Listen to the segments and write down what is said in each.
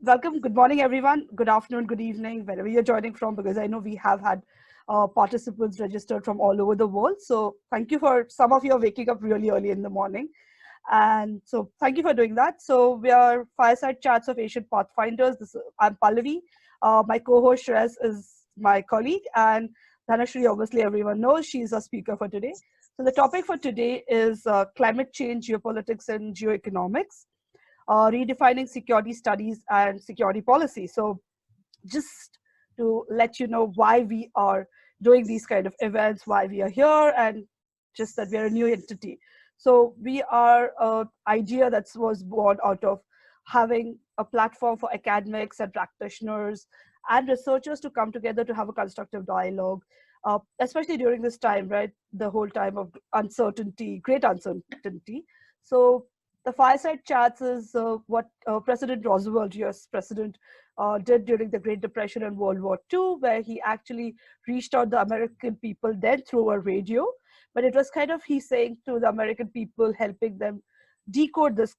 Welcome. Good morning, everyone. Good afternoon, good evening, wherever you're joining from, because I know we have had participants registered from all over the world. So thank you for some of you are waking up really early in the morning. And so thank you for doing that. So we are Fireside Chats of Asian Pathfinders. I'm Pallavi. My co-host Shrez is my colleague, and Dhanasree, obviously everyone knows, she's a speaker for today. So the topic for today is climate change, geopolitics, and geoeconomics, redefining security studies and security policy. So just to let you know why we are doing these kind of events, why we are here, and just that we are a new entity. So we are an idea that was born out of having a platform for academics and practitioners and researchers to come together to have a constructive dialogue, especially during this time, right? The whole time of uncertainty, great uncertainty. So the fireside chats is what President Roosevelt, US President, did during the Great Depression and World War II, where he actually reached out the American people then through a radio. But it was kind of he saying to the American people, helping them decode this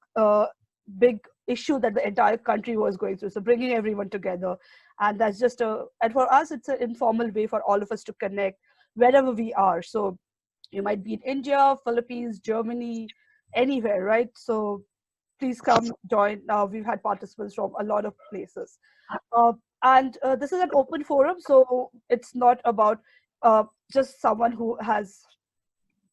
big issue that the entire country was going through. So bringing everyone together. And that's just and for us, it's an informal way for all of us to connect wherever we are. So you might be in India, Philippines, Germany, anywhere, right? So please come join. We've had participants from a lot of places. Uh, and this is an open forum, so it's not about just someone who has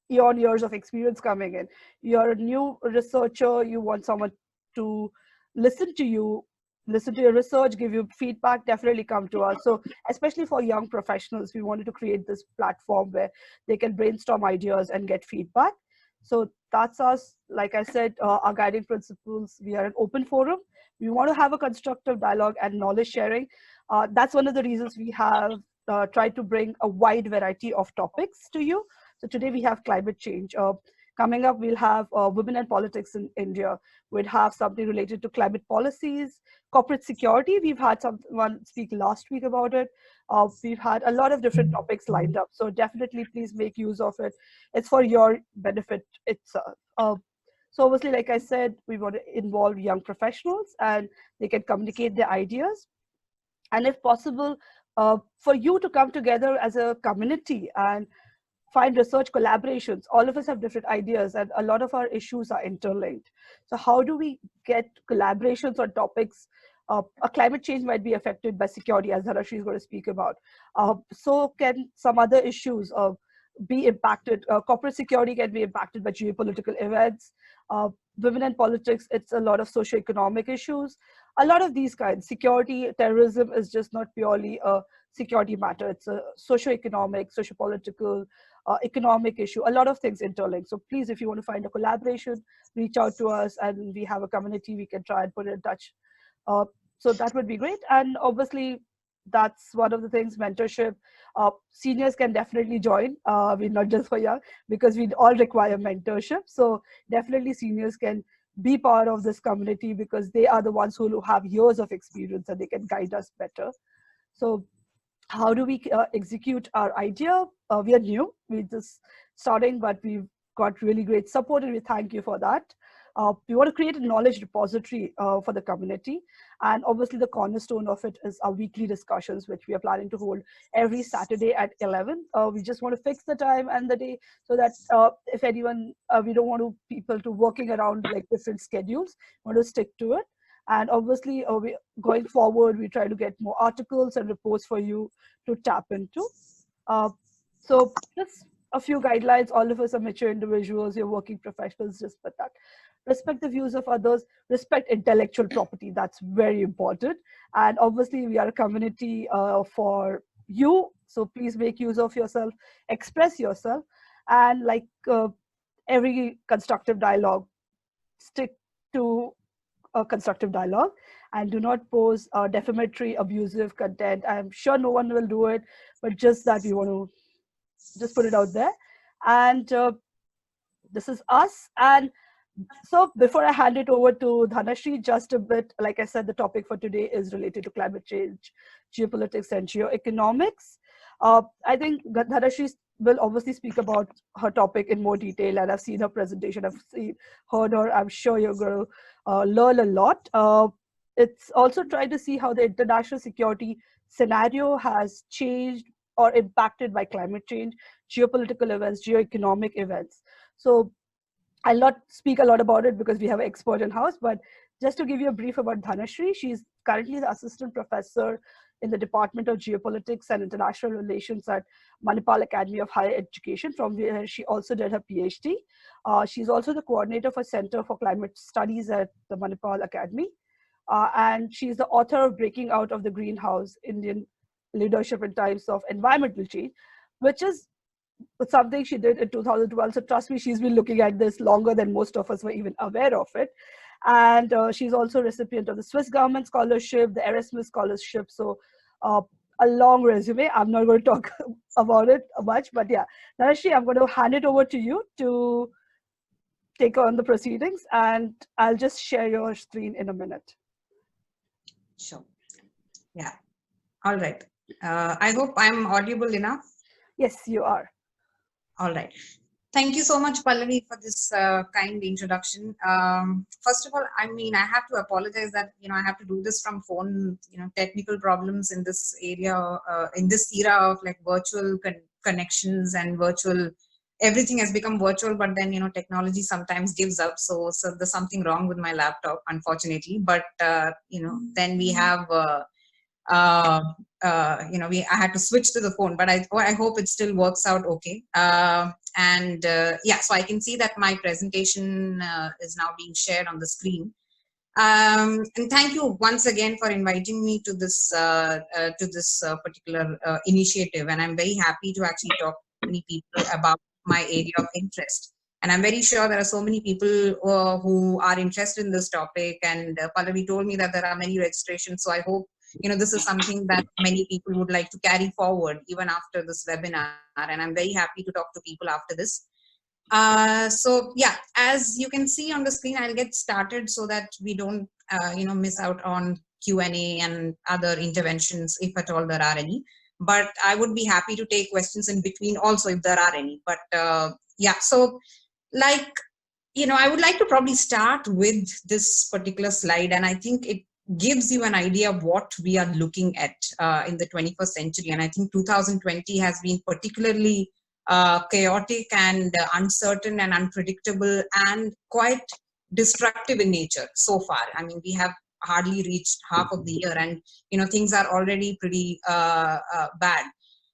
years of experience coming in. You're a new researcher, you want someone to listen to you, listen to your research, give you feedback, definitely come to us. So especially for young professionals, we wanted to create this platform where they can brainstorm ideas and get feedback. So that's us. Like I said, our guiding principles, we are an open forum. We want to have a constructive dialogue and knowledge sharing. That's one of the reasons we have tried to bring a wide variety of topics to you. So today we have climate change. Coming up, we'll have women and politics in India. We'll have something related to climate policies, corporate security. We've had someone speak last week about it. We've had a lot of different topics lined up. So definitely, please make use of it. It's for your benefit. So obviously, like I said, we want to involve young professionals and they can communicate their ideas. And if possible, for you to come together as a community and find research collaborations. All of us have different ideas and a lot of our issues are interlinked. So how do we get collaborations on topics? A climate change might be affected by security, as Dhanasree is going to speak about. So can some other issues be impacted? Corporate security can be impacted by geopolitical events. Women and politics, it's a lot of socioeconomic issues. A lot of these kinds. Security, terrorism is just not purely a security matter. It's a socioeconomic, sociopolitical, economic issue. A lot of things interlinked. So please, if you want to find a collaboration, reach out to us, and we have a community we can try and put in touch. Uh, so that would be great. And obviously, that's one of the things, mentorship. Seniors can definitely join. We're not just for young, because we all require mentorship. So definitely seniors can be part of this community because they are the ones who have years of experience and they can guide us better. So how do we execute our idea? We are new, we're just starting, but we've got really great support and we thank you for that. We want to create a knowledge repository for the community. And obviously the cornerstone of it is our weekly discussions, which we are planning to hold every Saturday at 11. We just want to fix the time and the day so that if anyone, we don't want people to working around like different schedules, we want to stick to it. And obviously, going forward, we try to get more articles and reports for you to tap into. Uh, so just a few guidelines. All of us are mature individuals. You're working professionals. Just with that, respect the views of others. Respect intellectual property. That's very important. And obviously, we are a community for you. So please make use of yourself. Express yourself. And like every constructive dialogue, stick to a constructive dialogue and do not post defamatory, abusive content. I'm sure no one will do it, but just that we want to just put it out there. And this is us. And so before I hand it over to Dhanasree, just a bit, like I said, the topic for today is related to climate change, geopolitics, and geoeconomics. I think Dhanasree will obviously speak about her topic in more detail, and I've seen her presentation, heard her. I'm sure you're going to learn a lot. it's also trying to see how the international security scenario has changed or impacted by climate change, geopolitical events, geoeconomic events. So I'll not speak a lot about it because we have an expert in house, but just to give you a brief about Dhanasree, she's currently the assistant professor in the Department of Geopolitics and International Relations at Manipal Academy of Higher Education, from where she also did her PhD. She's also the coordinator for Center for Climate Studies at the Manipal Academy. And she's the author of Breaking Out of the Greenhouse, Indian Leadership in Times of Environmental Change, which is something she did in 2012. So trust me, she's been looking at this longer than most of us were even aware of it. And she's also a recipient of the Swiss government scholarship, the Erasmus scholarship. So a long resume. I'm not going to talk about it much, but yeah, Dhanasree, I'm going to hand it over to you to take on the proceedings, and I'll just share your screen in a minute. Sure. Yeah. All right. I hope I'm audible enough. Yes, you are. All right. Thank you so much, Pallavi, for this kind introduction. First of all, I mean, I have to apologize that, I have to do this from phone, technical problems in this area, in this era of like virtual connections and virtual, everything has become virtual, but then, technology sometimes gives up. So there's something wrong with my laptop, unfortunately. But, then we have, I had to switch to the phone, but I hope it still works out okay. So I can see that my presentation is now being shared on the screen. And thank you once again for inviting me to this particular initiative. And I'm very happy to actually talk to many people about my area of interest. And I'm very sure there are so many people who are interested in this topic. And Pallavi told me that there are many registrations. So I hope this is something that many people would like to carry forward even after this webinar. And I'm very happy to talk to people after this. As you can see on the screen, I'll get started so that we don't, miss out on Q&A and other interventions, if at all there are any. But I would be happy to take questions in between also if there are any. But I would like to probably start with this particular slide, and I think it gives you an idea of what we are looking at in the 21st century. And I think 2020 has been particularly chaotic and uncertain and unpredictable and quite destructive in nature so far. I mean, we have hardly reached half of the year, and things are already pretty bad.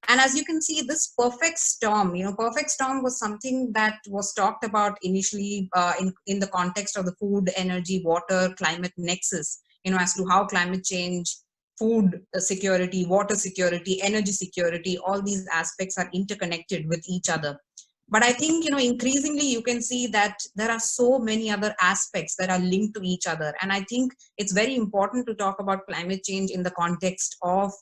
And as you can see, this perfect storm was something that was talked about initially in the context of the food, energy, water, climate nexus, as to how climate change, food security, water security, energy security, all these aspects are interconnected with each other. But I think, increasingly you can see that there are so many other aspects that are linked to each other. And I think it's very important to talk about climate change in the context of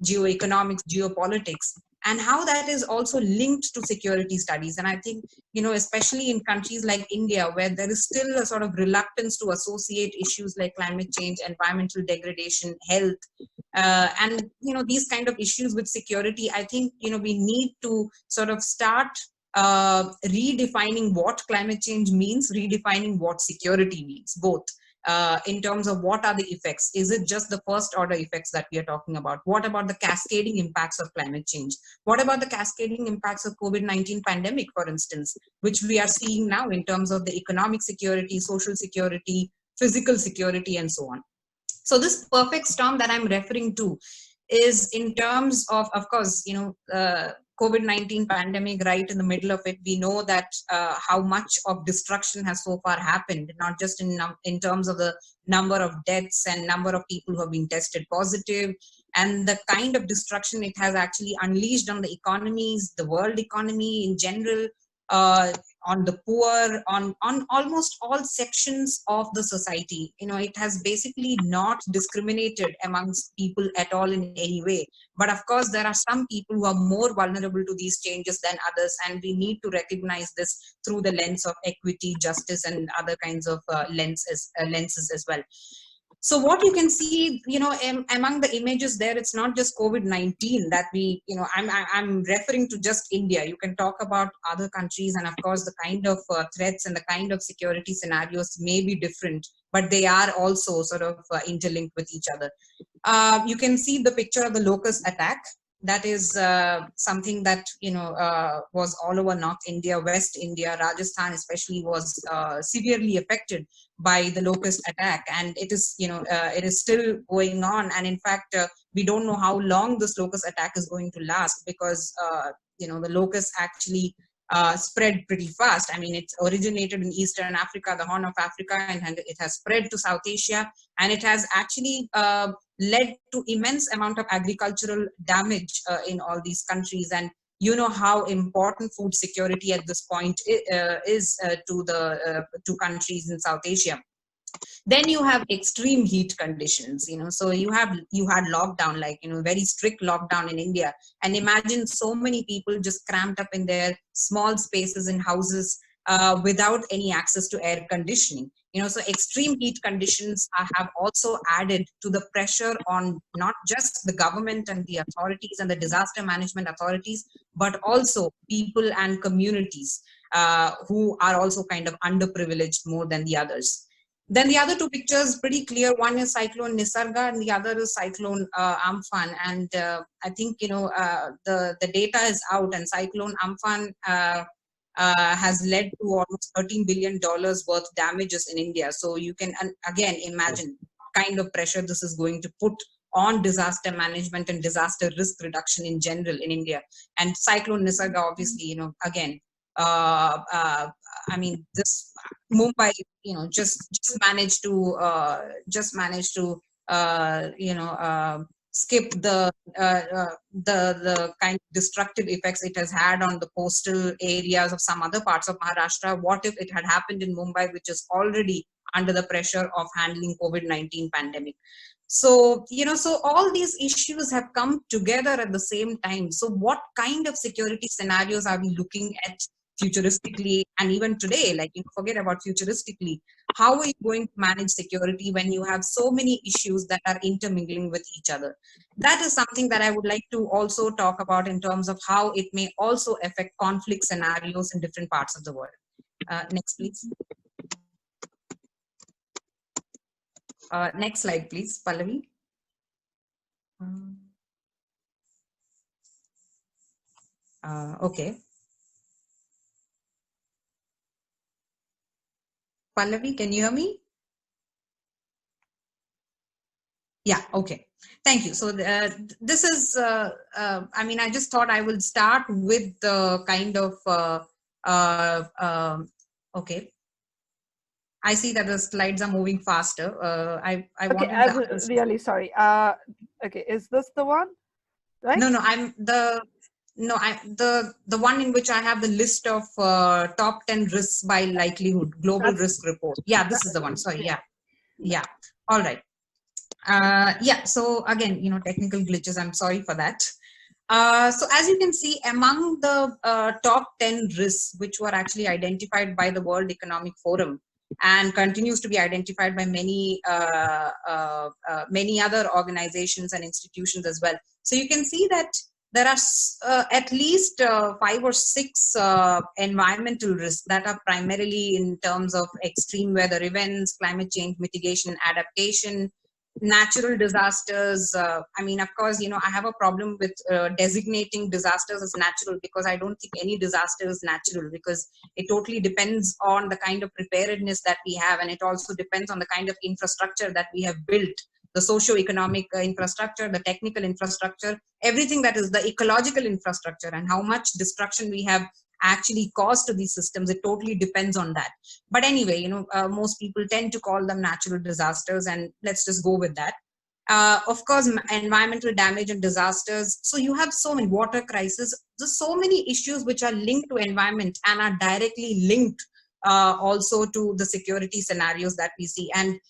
geoeconomics, geopolitics, and how that is also linked to security studies. And I think, especially in countries like India, where there is still a sort of reluctance to associate issues like climate change, environmental degradation, health, and, these kind of issues with security, I think, we need to sort of start redefining what climate change means, redefining what security means, both. In terms of what are the effects? Is it just the first order effects that we are talking about? What about the cascading impacts of climate change? What about the cascading impacts of COVID-19 pandemic, for instance, which we are seeing now in terms of the economic security, social security, physical security, and so on. So this perfect storm that I'm referring to is in terms of course, COVID-19 pandemic, right in the middle of it. We know that how much of destruction has so far happened, not just in terms of the number of deaths and number of people who have been tested positive, and the kind of destruction it has actually unleashed on the economies, the world economy in general, on the poor, on almost all sections of the society. It has basically not discriminated amongst people at all in any way. But of course, there are some people who are more vulnerable to these changes than others, and we need to recognize this through the lens of equity, justice, and other kinds of lenses as well. So what you can see, among the images there, it's not just COVID-19 that we, I'm referring to just India. You can talk about other countries, and of course, the kind of threats and the kind of security scenarios may be different but they are also sort of interlinked with each other. You can see the picture of the locust attack. That is something that was all over North India, West India, Rajasthan especially was severely affected by the locust attack, and it is it is still going on. And in fact, we don't know how long this locust attack is going to last, because the locust actually spread pretty fast. I mean, it's originated in Eastern Africa, the Horn of Africa, and it has spread to South Asia, and it has actually led to immense amount of agricultural damage in all these countries. And you know how important food security at this point is to countries in South Asia. Then you have extreme heat conditions, so you had lockdown, like very strict lockdown in India, and imagine so many people just cramped up in their small spaces in houses without any access to air conditioning. So extreme heat conditions have also added to the pressure on not just the government and the authorities and the disaster management authorities, but also people and communities who are also kind of underprivileged more than the others. Then the other two pictures pretty clear. One is Cyclone Nisarga, and the other is Cyclone Amphan. And I think the data is out, and Cyclone Amphan has led to almost $13 billion worth damages in India. So you can again imagine kind of pressure this is going to put on disaster management and disaster risk reduction in general in India. And Cyclone Nisarga, obviously, again, I mean, this Mumbai, just managed to skip the kind of destructive effects it has had on the coastal areas of some other parts of Maharashtra. What if it had happened in Mumbai, which is already under the pressure of handling COVID-19 pandemic? So, so all these issues have come together at the same time. So what kind of security scenarios are we looking at futuristically? And even today, like, forget about futuristically, how are you going to manage security when you have so many issues that are intermingling with each other? That is something that I would like to also talk about in terms of how it may also affect conflict scenarios in different parts of the world. Next, please. Next slide, please, Pallavi. Okay. Pallavi, can you hear me? Yeah, okay. Thank you. So this is, I mean, I just thought I would start with the kind of, okay. I see that the slides are moving faster. I okay, wanted I'm really sorry. Okay, is this the one? Right? No, the one in which I have the list of top 10 risks by likelihood, global risk report. Yeah, this is the one. Sorry, yeah. All right. Yeah, so again, technical glitches, I'm sorry for that. So as you can see, among the top 10 risks, which were actually identified by the World Economic Forum and continues to be identified by many other organizations and institutions as well. So you can see that there are at least 5 or 6 environmental risks that are primarily in terms of extreme weather events, climate change mitigation, adaptation, natural disasters. I mean, of course, I have a problem with designating disasters as natural, because I don't think any disaster is natural, because it totally depends on the kind of preparedness that we have, and it also depends on the kind of infrastructure that we have built, the socio-economic infrastructure, the technical infrastructure, everything that is the ecological infrastructure, and how much destruction we have actually caused to these systems. It totally depends on that. But anyway, most people tend to call them natural disasters, and let's just go with that. Of course, environmental damage and disasters. So you have so many water crises. There's so many issues which are linked to environment and are directly linked also to the security scenarios that we see. And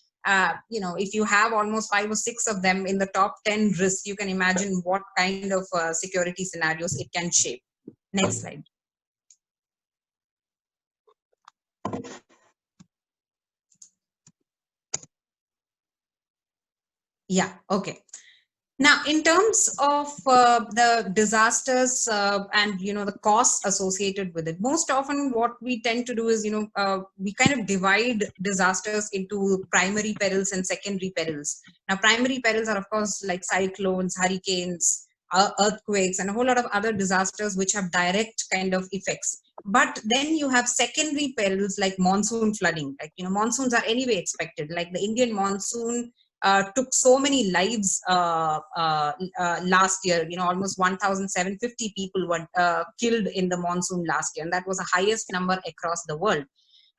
if you have almost 5 or 6 of them in the top 10 risks, you can imagine what kind of security scenarios it can shape. Next slide. Yeah, okay. Now, in terms of the disasters and the costs associated with it, most often what we tend to do is we kind of divide disasters into primary perils and secondary perils. Now, primary perils are of course like cyclones, hurricanes, earthquakes, and a whole lot of other disasters which have direct kind of effects. But then you have secondary perils like monsoon flooding. Like monsoons are anyway expected. Like the Indian monsoon took so many lives last year. Almost 1,750 people were killed in the monsoon last year, and that was the highest number across the world.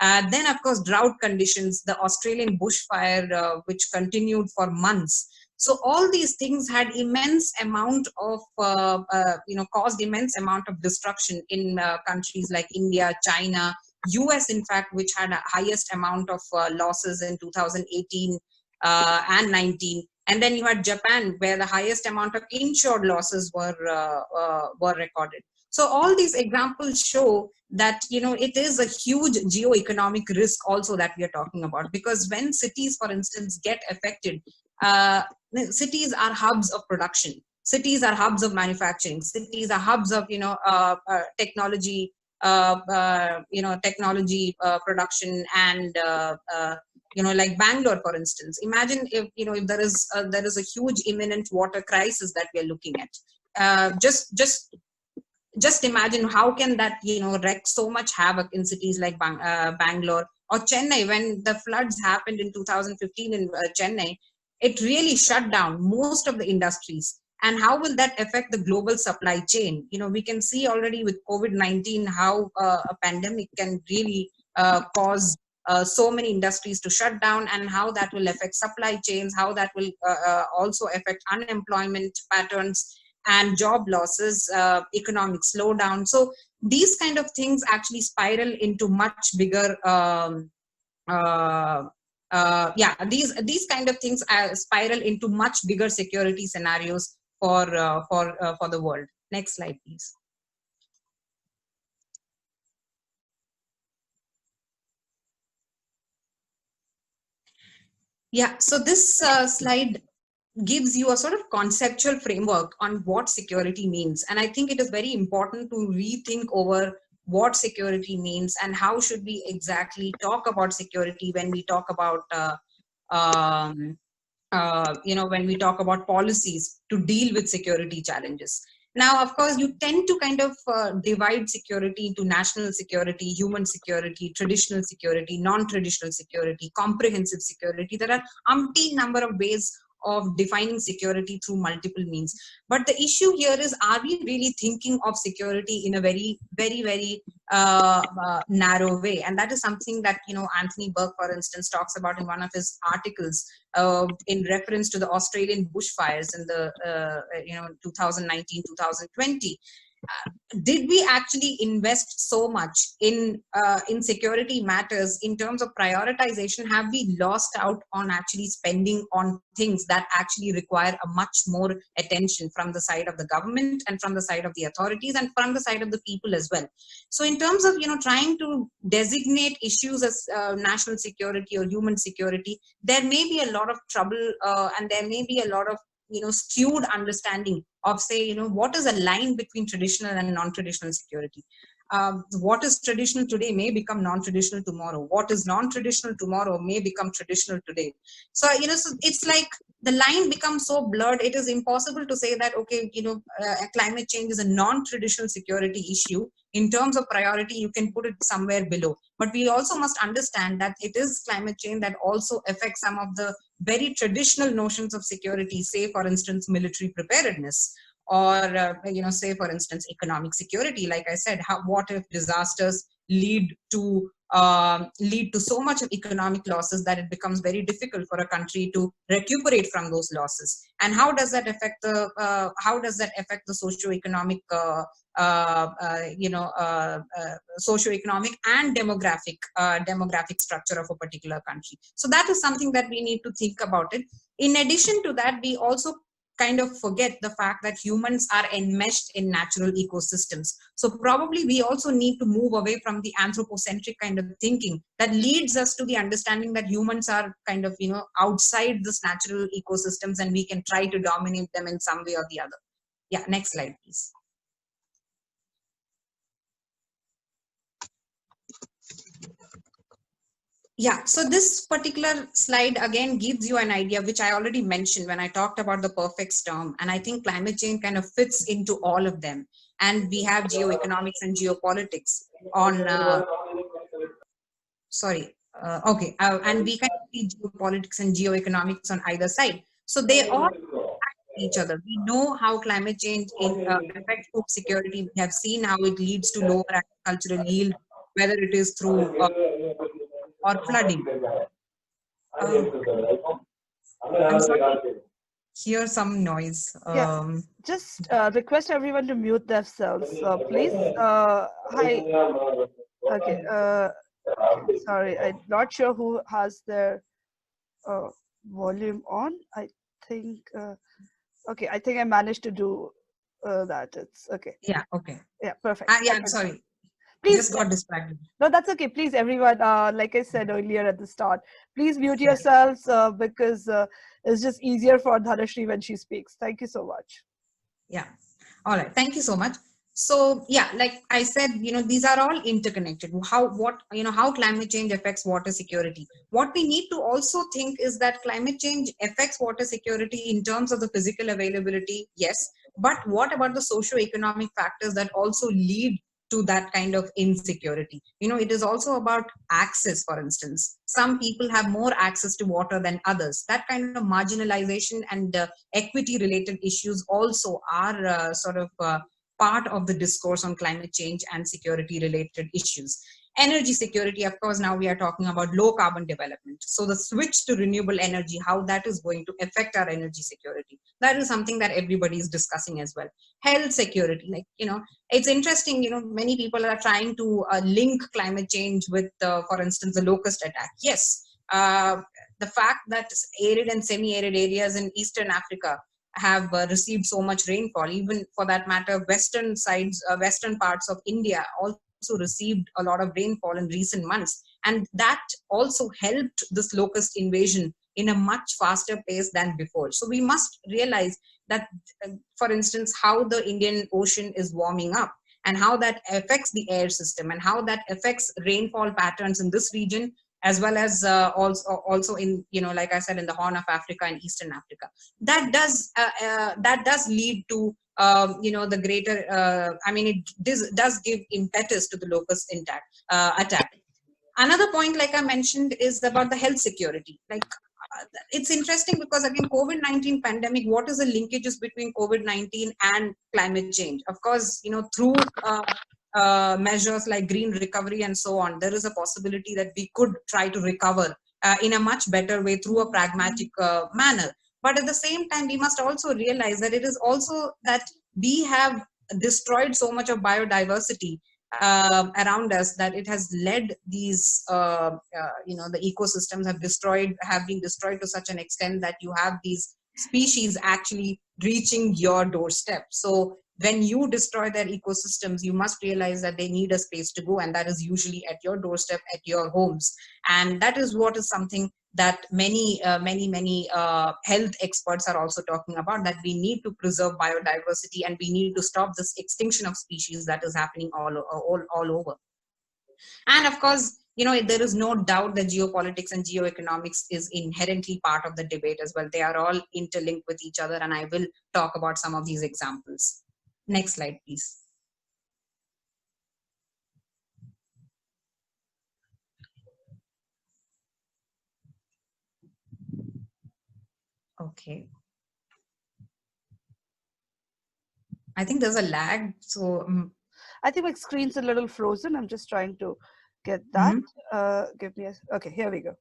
Then, of course, drought conditions, the Australian bushfire, which continued for months. So all these things had immense amount of, caused immense amount of destruction in countries like India, China, US, in fact, which had a highest amount of losses in 2018 and 19. And then you had Japan, where the highest amount of insured losses were recorded. So all these examples show that it is a huge geo-economic risk also that we are talking about, because when cities, for instance, get affected, uh, cities are hubs of production, cities are hubs of manufacturing, cities are hubs of technology, technology production, and like Bangalore, for instance. Imagine if there is a huge imminent water crisis that we are looking at. Just imagine how can that wreak so much havoc in cities like Bangalore or Chennai. When the floods happened in 2015 in Chennai, it really shut down most of the industries. And how will that affect the global supply chain? We can see already with COVID-19 how a pandemic can really cause so many industries to shut down, and how that will affect supply chains, how that will also affect unemployment patterns and job losses, economic slowdown. So these kind of things actually spiral into much bigger these kind of things spiral into much bigger security scenarios for the world. Next slide, please. Yeah, so this slide gives you a sort of conceptual framework on what security means. And I think it is very important to rethink over what security means and how should we exactly talk about security when we talk about when we talk about policies to deal with security challenges. Now, of course, you tend to kind of divide security into national security, human security, traditional security, non-traditional security, comprehensive security. There are umpteen number of ways of defining security through multiple means. But the issue here is, are we really thinking of security in a very, very, very narrow way? And that is something that, Anthony Burke, for instance, talks about in one of his articles in reference to the Australian bushfires in the 2019, 2020. Did we actually invest so much in security matters in terms of prioritization? Have we lost out on actually spending on things that actually require a much more attention from the side of the government and from the side of the authorities and from the side of the people as well? So in terms of trying to designate issues as national security or human security, there may be a lot of trouble and there may be a lot of skewed understanding of, say, what is a line between traditional and non-traditional security. What is traditional today may become non-traditional tomorrow. What is non-traditional tomorrow may become traditional today. So so it's like the line becomes so blurred, it is impossible to say that, okay, climate change is a non-traditional security issue. In terms of priority, you can put it somewhere below. But we also must understand that it is climate change that also affects some of the very traditional notions of security, say, for instance, military preparedness, or say, for instance, economic security. Like I said, what if disasters lead to so much of economic losses that it becomes very difficult for a country to recuperate from those losses? And how does that affect the socioeconomic socioeconomic and demographic structure of a particular country? So that is something that we need to think about it. In addition to that, we also kind of forget the fact that humans are enmeshed in natural ecosystems. So probably we also need to move away from the anthropocentric kind of thinking that leads us to the understanding that humans are kind of, outside this natural ecosystems, and we can try to dominate them in some way or the other. Yeah, next slide, please. Yeah, so this particular slide again gives you an idea, which I already mentioned when I talked about the perfect storm. And I think climate change kind of fits into all of them. And we have geoeconomics and geopolitics on, and we can see geopolitics and geoeconomics on either side. So they all each other. We know how climate change affects food security. We have seen how it leads to lower agricultural yield, whether it is through or flooding. I'm sorry, hear some noise. Yeah, just request everyone to mute themselves, please. Hi. Okay. Okay. Sorry, I'm not sure who has their volume on. I think. Okay, I think I managed to do that. It's okay. Yeah. Okay. Yeah, perfect. Yeah, I'm sorry. Please. Just got distracted. No, that's okay. Please, everyone, like I said earlier at the start, please mute yourselves because it's just easier for Dhanasree when she speaks. Thank you so much. Yeah. All right. Thank you so much. So yeah, like I said, these are all interconnected. How climate change affects water security. What we need to also think is that climate change affects water security in terms of the physical availability, yes. But what about the socio-economic factors that also lead to that kind of insecurity? It is also about access. For instance, some people have more access to water than others. That kind of marginalization and equity related issues also are part of the discourse on climate change and security related issues. Energy security, of course, now we are talking about low carbon development. So the switch to renewable energy, how that is going to affect our energy security, that is something that everybody is discussing as well. Health security, it's interesting, many people are trying to link climate change with, for instance, the locust attack. Yes, the fact that arid and semi-arid areas in Eastern Africa have received so much rainfall, even for that matter, western parts of India also received a lot of rainfall in recent months. And that also helped this locust invasion in a much faster pace than before. So we must realize that, for instance, how the Indian Ocean is warming up and how that affects the air system and how that affects rainfall patterns in this region, as well as also in, like I said, in the Horn of Africa and Eastern Africa. That does lead to the greater, it does give impetus to the locust attack. Another point, like I mentioned, is about the health security. It's interesting because, again, COVID-19 pandemic, what is the linkages between COVID-19 and climate change? Of course, through measures like green recovery and so on, there is a possibility that we could try to recover in a much better way through a pragmatic manner. But at the same time, we must also realize that it is also that we have destroyed so much of biodiversity around us that it has led these, the ecosystems have been destroyed to such an extent that you have these species actually reaching your doorstep. So when you destroy their ecosystems, you must realize that they need a space to go, and that is usually at your doorstep, at your homes. And that is what is something that many health experts are also talking about, that we need to preserve biodiversity and we need to stop this extinction of species that is happening all over. And of course, there is no doubt that geopolitics and geoeconomics is inherently part of the debate as well. They are all interlinked with each other, and I will talk about some of these examples. Next slide, please. Okay. I think there's a lag. So I think my screen's a little frozen. I'm just trying to get that. Give me okay, here we go.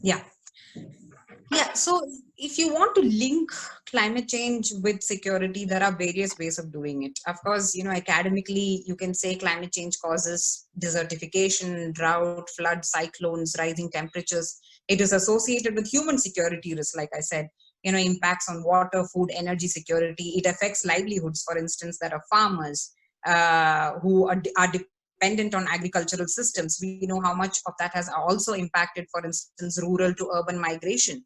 Yeah. Yeah, so if you want to link climate change with security, there are various ways of doing it. Of course, academically, you can say climate change causes desertification, drought, floods, cyclones, rising temperatures. It is associated with human security risks, like I said, impacts on water, food, energy security. It affects livelihoods, for instance, that are farmers who are dependent on agricultural systems. We know how much of that has also impacted, for instance, rural to urban migration,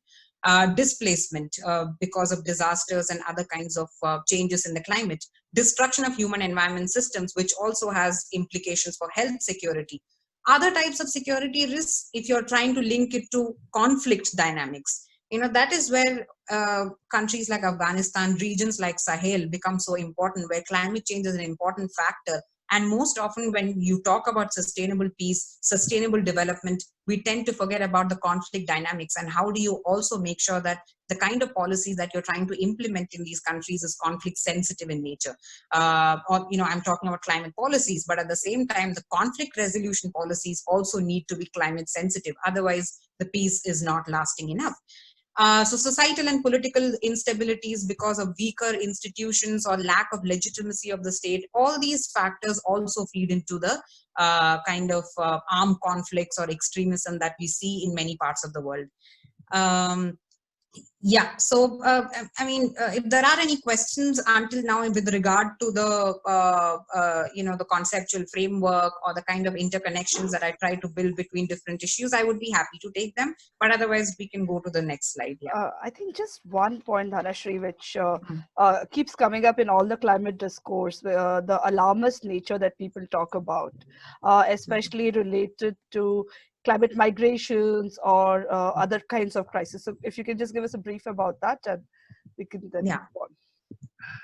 displacement because of disasters and other kinds of changes in the climate, destruction of human environment systems, which also has implications for health security. Other types of security risks, if you're trying to link it to conflict dynamics, that is where countries like Afghanistan, regions like Sahel become so important, where climate change is an important factor. And most often when you talk about sustainable peace, sustainable development, we tend to forget about the conflict dynamics, and how do you also make sure that the kind of policies that you're trying to implement in these countries is conflict sensitive in nature. I'm talking about climate policies, but at the same time, the conflict resolution policies also need to be climate sensitive. Otherwise, the peace is not lasting enough. So societal and political instabilities because of weaker institutions or lack of legitimacy of the state, all these factors also feed into the kind of armed conflicts or extremism that we see in many parts of the world. Yeah, so if there are any questions until now with regard to the the conceptual framework or the kind of interconnections that I try to build between different issues, I would be happy to take them. But otherwise, we can go to the next slide. Yeah. I think just one point, Dhanasree, which keeps coming up in all the climate discourse, the alarmist nature that people talk about, especially related to climate migrations or other kinds of crises. So if you can just give us a brief about that, and we can then move on.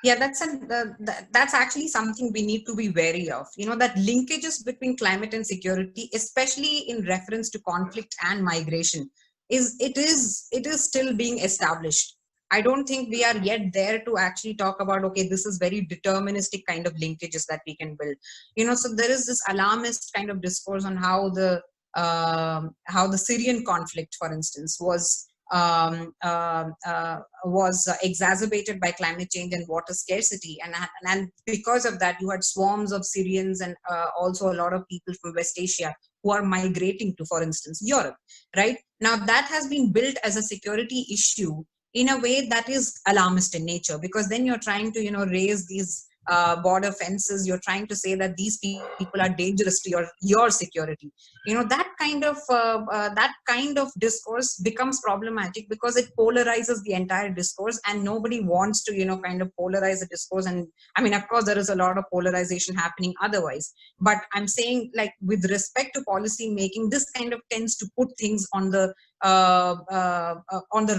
Yeah, that's actually something we need to be wary of. That linkages between climate and security, especially in reference to conflict and migration, is still being established. I don't think we are yet there to actually talk about, okay, this is very deterministic kind of linkages that we can build. So there is this alarmist kind of discourse on how the Syrian conflict, for instance, was exacerbated by climate change and water scarcity, and because of that, you had swarms of Syrians and also a lot of people from West Asia who are migrating to, for instance, Europe. Right now, that has been built as a security issue in a way that is alarmist in nature, because then you're trying to raise these border fences. You're trying to say that these people are dangerous to your security. That kind of discourse becomes problematic because it polarizes the entire discourse, and nobody wants to kind of polarize the discourse. And I mean, of course, there is a lot of polarization happening otherwise, but I'm saying, like, with respect to policy making, this kind of tends to put things on the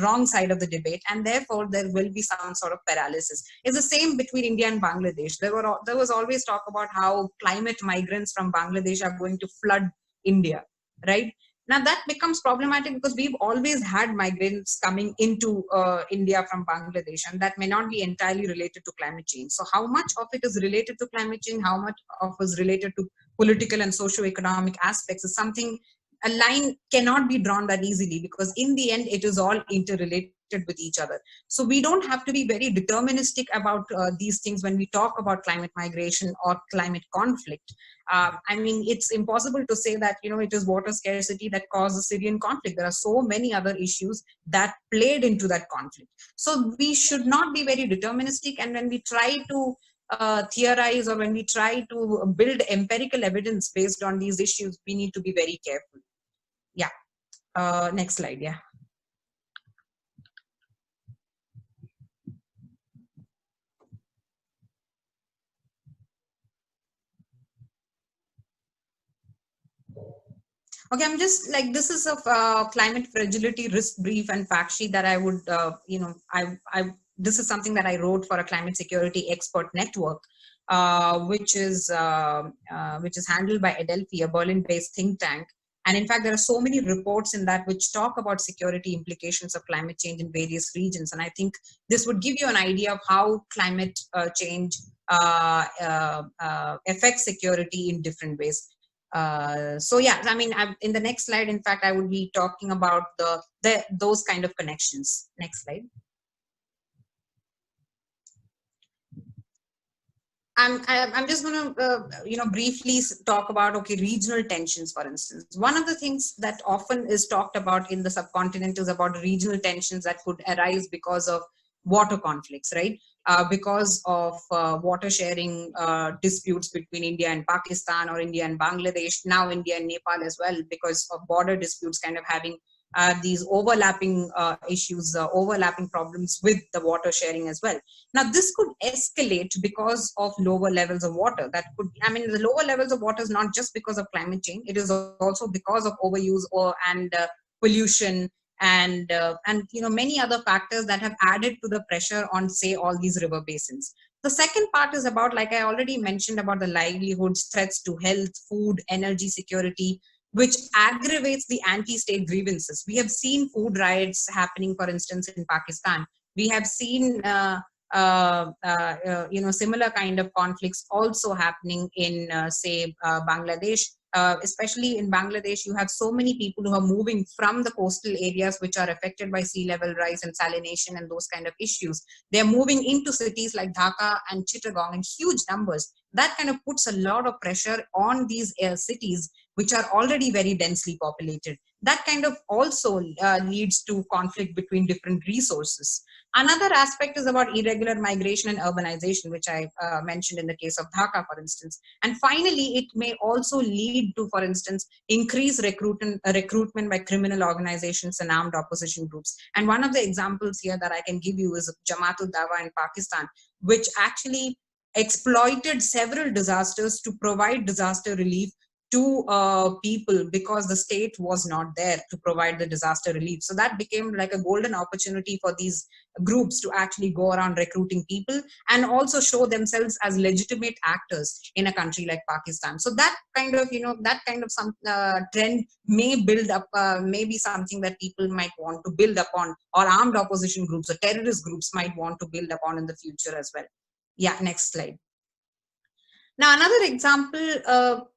wrong side of the debate, and therefore there will be some sort of paralysis. It's the same between India and Bangladesh. There was always talk about how climate migrants from Bangladesh are going to flood India, right? Now that becomes problematic because we've always had migrants coming into India from Bangladesh, and that may not be entirely related to climate change. So how much of it is related to climate change, how much of it is related to political and socio-economic aspects, is something a line cannot be drawn that easily, because in the end it is all interrelated with each other. So we don't have to be very deterministic about these things when we talk about climate migration or climate conflict. I mean, it's impossible to say that it is water scarcity that caused the Syrian conflict. There are so many other issues that played into that conflict. So we should not be very deterministic, and when we try to theorize, or when we try to build empirical evidence based on these issues, we need to be very careful. Yeah. Next slide. Yeah. Okay, I'm just like, this is a climate fragility risk brief and fact sheet that I would, this is something that I wrote for a climate security expert network, which is handled by Adelphi, a Berlin-based think tank. And in fact, there are so many reports in that which talk about security implications of climate change in various regions. And I think this would give you an idea of how climate change affects security in different ways. So yeah, I mean, in the next slide, in fact, I would be talking about those kind of connections. Next slide. I'm just going to briefly talk about regional tensions. For instance, one of the things that often is talked about in the subcontinent is about regional tensions that could arise because of water conflicts, right? Because of water sharing disputes between India and Pakistan, or India and Bangladesh, now India and Nepal as well, because of border disputes kind of having these overlapping issues, overlapping problems with the water sharing as well. Now, this could escalate because of lower levels of water. That could, I mean, the lower levels of water is not just because of climate change; it is also because of overuse and pollution and many other factors that have added to the pressure on, say, all these river basins. The second part is about, like I already mentioned, about the livelihoods, threats to health, food, energy security, which aggravates the anti-state grievances. We have seen food riots happening, for instance, in Pakistan. We have seen similar kind of conflicts also happening in, say, Bangladesh. Especially in Bangladesh, you have so many people who are moving from the coastal areas, which are affected by sea level rise and salination and those kind of issues. They're moving into cities like Dhaka and Chittagong in huge numbers. That kind of puts a lot of pressure on these cities, which are already very densely populated. That kind of also leads to conflict between different resources. Another aspect is about irregular migration and urbanization, which I mentioned in the case of Dhaka, for instance. And finally, it may also lead to, for instance, increased recruitment by criminal organizations and armed opposition groups. And one of the examples here that I can give you is Jamaat-ud Dawa in Pakistan, which actually exploited several disasters to provide disaster relief to people, because the state was not there to provide the disaster relief. So that became like a golden opportunity for these groups to actually go around recruiting people and also show themselves as legitimate actors in a country like Pakistan. So that kind of, some trend may build up, maybe something that people might want to build upon, or armed opposition groups or terrorist groups might want to build upon in the future as well. Yeah, next slide. Now, another example,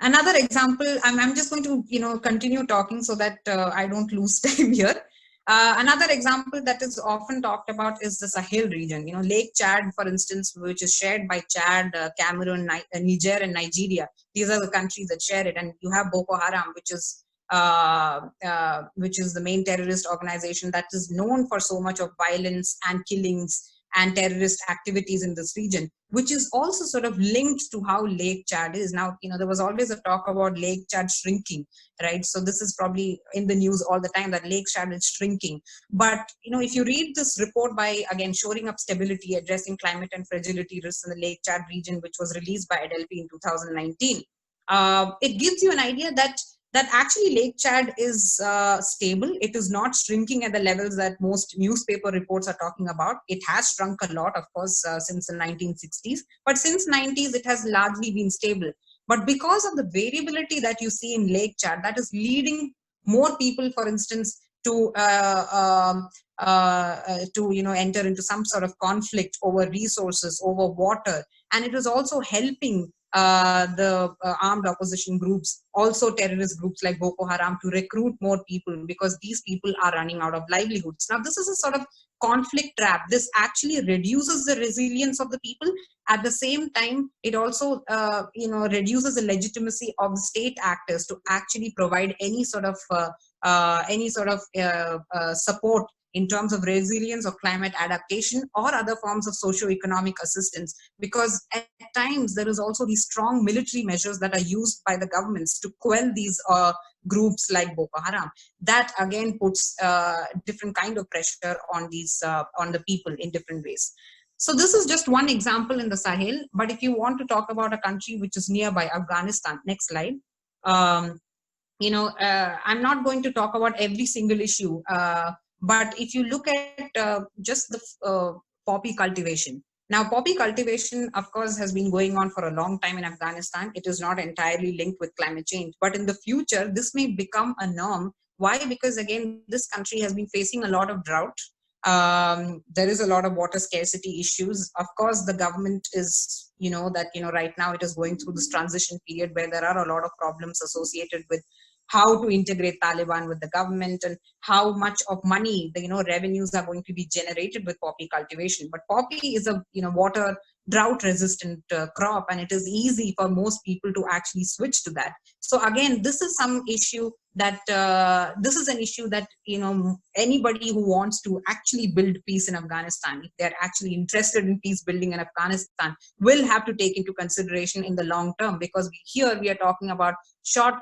Another example, I'm just going to, continue talking so that I don't lose time here. Another example that is often talked about is the Sahel region. Lake Chad, for instance, which is shared by Chad, Cameroon, Niger, and Nigeria. These are the countries that share it. And you have Boko Haram, which is the main terrorist organization that is known for so much of violence and killings and terrorist activities in this region, which is also sort of linked to how Lake Chad is. Now, there was always a talk about Lake Chad shrinking, right? So this is probably in the news all the time, that Lake Chad is shrinking. But, if you read this report by, again, Shoring Up Stability, Addressing Climate and Fragility Risks in the Lake Chad region, which was released by Adelphi in 2019, it gives you an idea that actually Lake Chad is stable. It is not shrinking at the levels that most newspaper reports are talking about. It has shrunk a lot, of course, since the 1960s. But since 90s, it has largely been stable. But because of the variability that you see in Lake Chad, that is leading more people, for instance, to enter into some sort of conflict over resources, over water. And it is also helping the armed opposition groups, also terrorist groups like Boko Haram, to recruit more people, because these people are running out of livelihoods. Now, this is a sort of conflict trap. This actually reduces the resilience of the people. At the same time, it also reduces the legitimacy of state actors to actually provide any sort of support in terms of resilience or climate adaptation or other forms of socio-economic assistance, because at times there is also these strong military measures that are used by the governments to quell these groups like Boko Haram. That again puts different kind of pressure on these on the people in different ways. So this is just one example in the Sahel. But if you want to talk about a country which is nearby, Afghanistan, next slide. I'm not going to talk about every single issue, but if you look at just the poppy cultivation. Now, poppy cultivation, of course, has been going on for a long time in Afghanistan. It is not entirely linked with climate change, but in the future, this may become a norm. Why? Because again, this country has been facing a lot of drought. There is a lot of water scarcity issues. Of course, the government is, right now it is going through this transition period where there are a lot of problems associated with how to integrate Taliban with the government and how much of money, revenues are going to be generated with poppy cultivation. But poppy is a, water drought resistant crop, and it is easy for most people to actually switch to that. So again, this is some issue that this is an issue that anybody who wants to actually build peace in Afghanistan, if they're actually interested in peace building in Afghanistan, will have to take into consideration in the long term, because here we are talking about short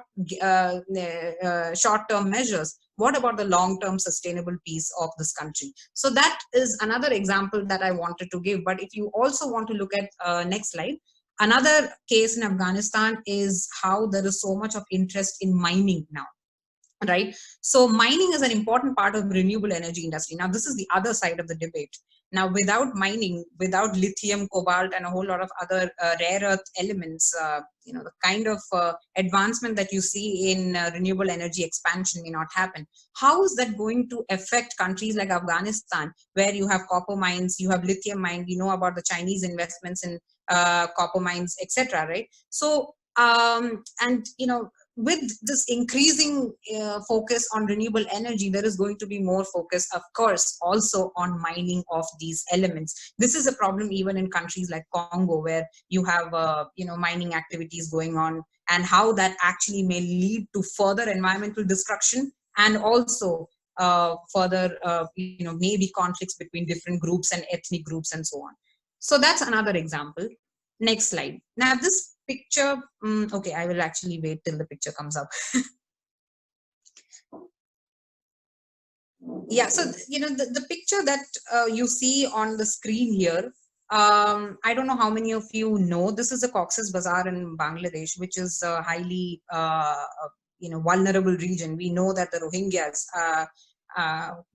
term measures. What about the long term sustainable peace of this country? So that is another example that I wanted to give. But if you also want to look at next slide, another case in Afghanistan is how there is so much of interest in mining now, right? So mining is an important part of renewable energy industry. Now, this is the other side of the debate. Now, without mining, without lithium, cobalt, and a whole lot of other rare earth elements, the kind of advancement that you see in renewable energy expansion may not happen. How is that going to affect countries like Afghanistan, where you have copper mines, you have lithium mines, we know about the Chinese investments in copper mines, etc., right? So, with this increasing focus on renewable energy, there is going to be more focus, of course, also on mining of these elements. This is a problem even in countries like Congo, where you have mining activities going on, and how that actually may lead to further environmental destruction, and also further maybe conflicts between different groups and ethnic groups and so on. So that's another example. Next slide. Now this picture, okay, I will actually wait till the picture comes up. Yeah, so the picture that you see on the screen here, I don't know how many of you know, this is a Cox's Bazar in Bangladesh, which is a highly vulnerable region. We know that the Rohingyas,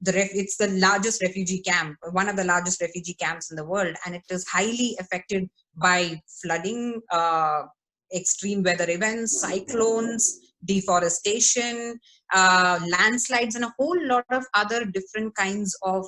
it's the largest refugee camp, one of the largest refugee camps in the world, and it is highly affected by flooding, extreme weather events, cyclones, deforestation, landslides, and a whole lot of other different kinds of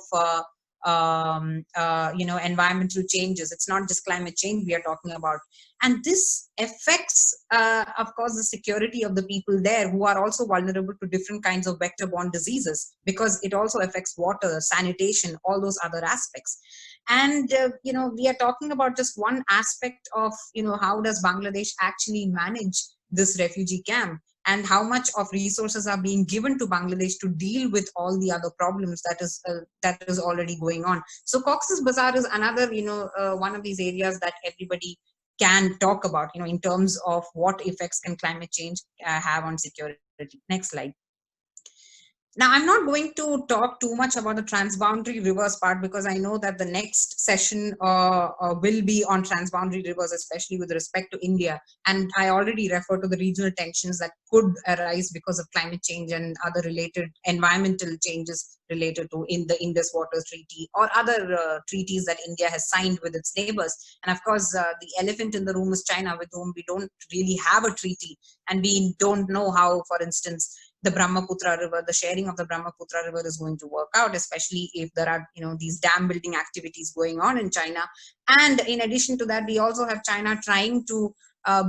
environmental changes. It's not just climate change we are talking about, and this affects, of course, the security of the people there, who are also vulnerable to different kinds of vector-borne diseases, because it also affects water, sanitation, all those other aspects. And we are talking about just one aspect of how does Bangladesh actually manage this refugee camp, and how much of resources are being given to Bangladesh to deal with all the other problems that is already going on. So Cox's Bazar is another, one of these areas that everybody can talk about, in terms of what effects can climate change have on security. Next slide. Now, I'm not going to talk too much about the transboundary rivers part, because I know that the next session will be on transboundary rivers, especially with respect to India. And I already referred to the regional tensions that could arise because of climate change and other related environmental changes related to in the Indus Waters Treaty or other treaties that India has signed with its neighbors. And of course, the elephant in the room is China, with whom we don't really have a treaty. And we don't know how, for instance, the Brahmaputra River, the sharing of the Brahmaputra River is going to work out, especially if there are, these dam building activities going on in China. And in addition to that, we also have China trying to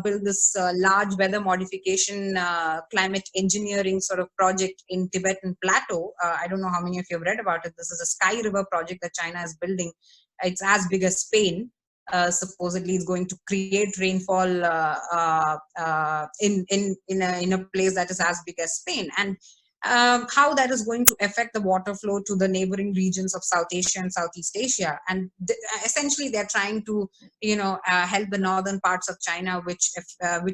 build this large weather modification, climate engineering sort of project in Tibetan Plateau. I don't know how many of you have read about it. This is a Sky River project that China is building. It's as big as Spain. Supposedly it's going to create rainfall in a place that is as big as Spain, and how that is going to affect the water flow to the neighboring regions of South Asia and Southeast Asia. And essentially they're trying to help the northern parts of China, which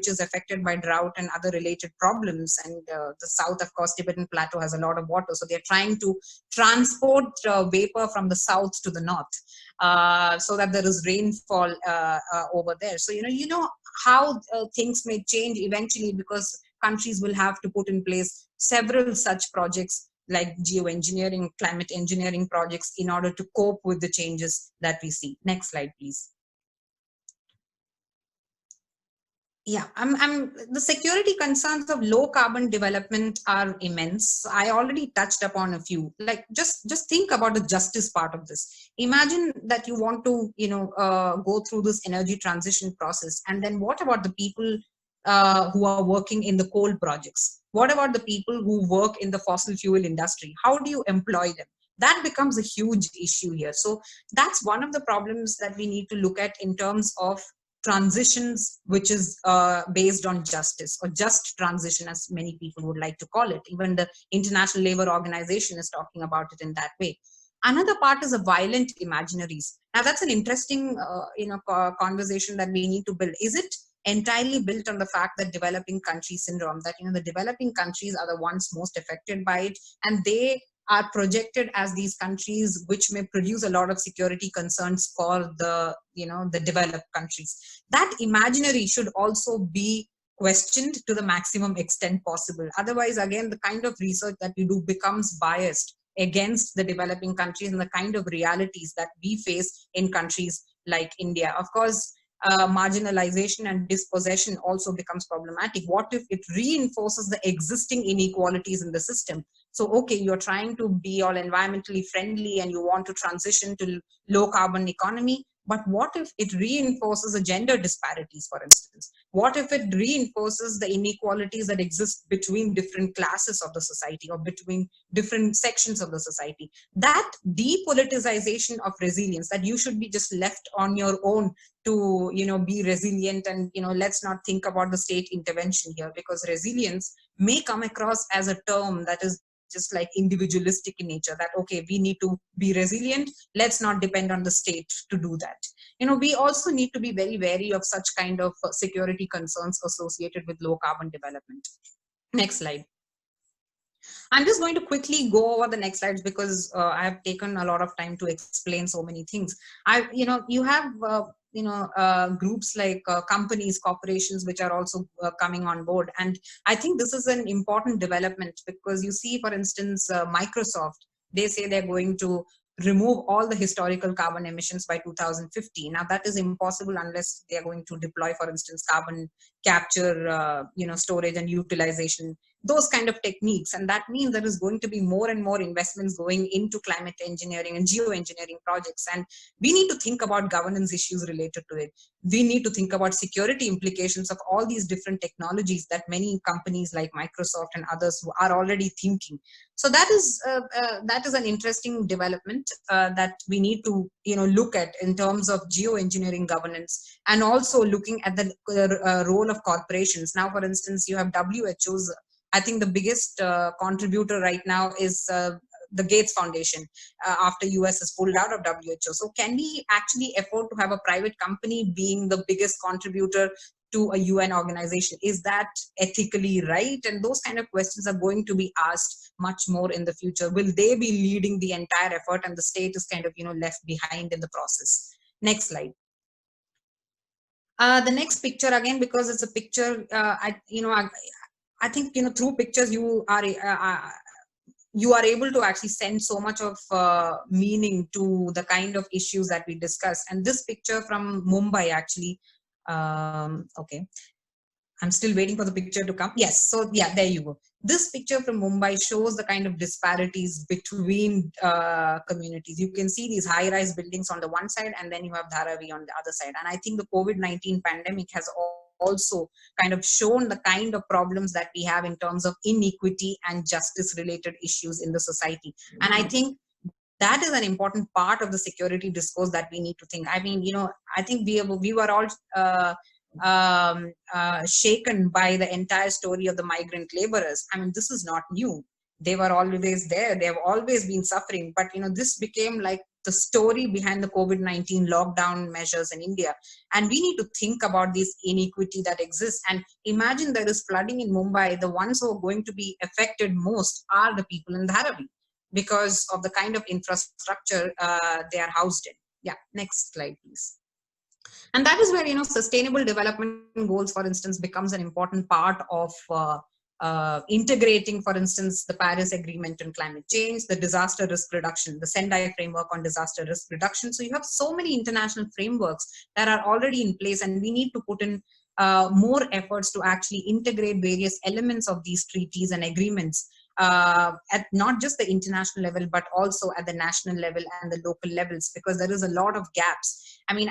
is affected by drought and other related problems, and the south, of course, Tibetan Plateau has a lot of water, so they're trying to transport vapor from the south to the north, so that there is rainfall over there. So how things may change eventually, because countries will have to put in place several such projects like geoengineering, climate engineering projects, in order to cope with the changes that we see. Next slide, please. Yeah, the security concerns of low carbon development are immense. I already touched upon a few. Like just think about the justice part of this. Imagine that you want to, go through this energy transition process, and then what about the people who are working in the coal projects? What about the people who work in the fossil fuel industry? How do you employ them? That becomes a huge issue here. So that's one of the problems that we need to look at in terms of transitions, which is based on justice, or just transition, as many people would like to call it. Even the International Labour Organization is talking about it in that way. Another part is a violent imaginaries. Now that's an interesting conversation that we need to build. Is it entirely built on the fact that developing country syndrome, that the developing countries are the ones most affected by it, and they are projected as these countries which may produce a lot of security concerns for the developed countries? That imaginary should also be questioned to the maximum extent possible. Otherwise, again, the kind of research that we do becomes biased against the developing countries and the kind of realities that we face in countries like India. Of course, marginalization and dispossession also becomes problematic. What if it reinforces the existing inequalities in the system? So, okay, you're trying to be all environmentally friendly and you want to transition to low carbon economy, but what if it reinforces the gender disparities, for instance? What if it reinforces the inequalities that exist between different classes of the society or between different sections of the society? That depoliticization of resilience, that you should be just left on your own to be resilient, and let's not think about the state intervention here, because resilience may come across as a term that is just like individualistic in nature, that okay, we need to be resilient, let's not depend on the state to do that. We also need to be very wary of such kind of security concerns associated with low carbon development. Next slide. I'm just going to quickly go over the next slides because I have taken a lot of time to explain so many things. You have groups like companies, corporations, which are also coming on board. And I think this is an important development because you see, for instance, Microsoft, they say they're going to remove all the historical carbon emissions by 2050. Now that is impossible unless they are going to deploy, for instance, carbon capture, storage and utilization, those kind of techniques. And that means there is going to be more and more investments going into climate engineering and geoengineering projects. And we need to think about governance issues related to it. We need to think about security implications of all these different technologies that many companies like Microsoft and others are already thinking. So that is an interesting development that we need to look at in terms of geoengineering governance, and also looking at the role of corporations. Now, for instance, you have WHO's, I think the biggest contributor right now is the Gates Foundation after US has pulled out of WHO. So can we actually afford to have a private company being the biggest contributor to a UN organization? Is that ethically right? And those kind of questions are going to be asked much more in the future. Will they be leading the entire effort and the state is kind of left behind in the process? Next slide. The next picture, again, because it's a picture, I think through pictures you are able to actually send so much of meaning to the kind of issues that we discuss. And this picture from Mumbai, actually, okay, I'm still waiting for the picture to come. Yes, so yeah, there you go. This picture from Mumbai shows the kind of disparities between communities. You can see these high-rise buildings on the one side, and then you have Dharavi on the other side. And I think the COVID-19 pandemic has also kind of shown the kind of problems that we have in terms of inequity and justice related issues in the society. And I think that is an important part of the security discourse that we need to think. I mean, I think we were all shaken by the entire story of the migrant laborers. I mean, this is not new. They were always there. They have always been suffering. But, this became like the story behind the COVID-19 lockdown measures in India. And we need to think about this inequity that exists. And imagine there is flooding in Mumbai. The ones who are going to be affected most are the people in Dharavi because of the kind of infrastructure they are housed in. Yeah, next slide, please. And that is where, sustainable development goals, for instance, becomes an important part of integrating, for instance, the Paris Agreement on climate change, the disaster risk reduction, the Sendai framework on disaster risk reduction. So you have so many international frameworks that are already in place, and we need to put in more efforts to actually integrate various elements of these treaties and agreements at not just the international level, but also at the national level and the local levels, because there is a lot of gaps. I mean,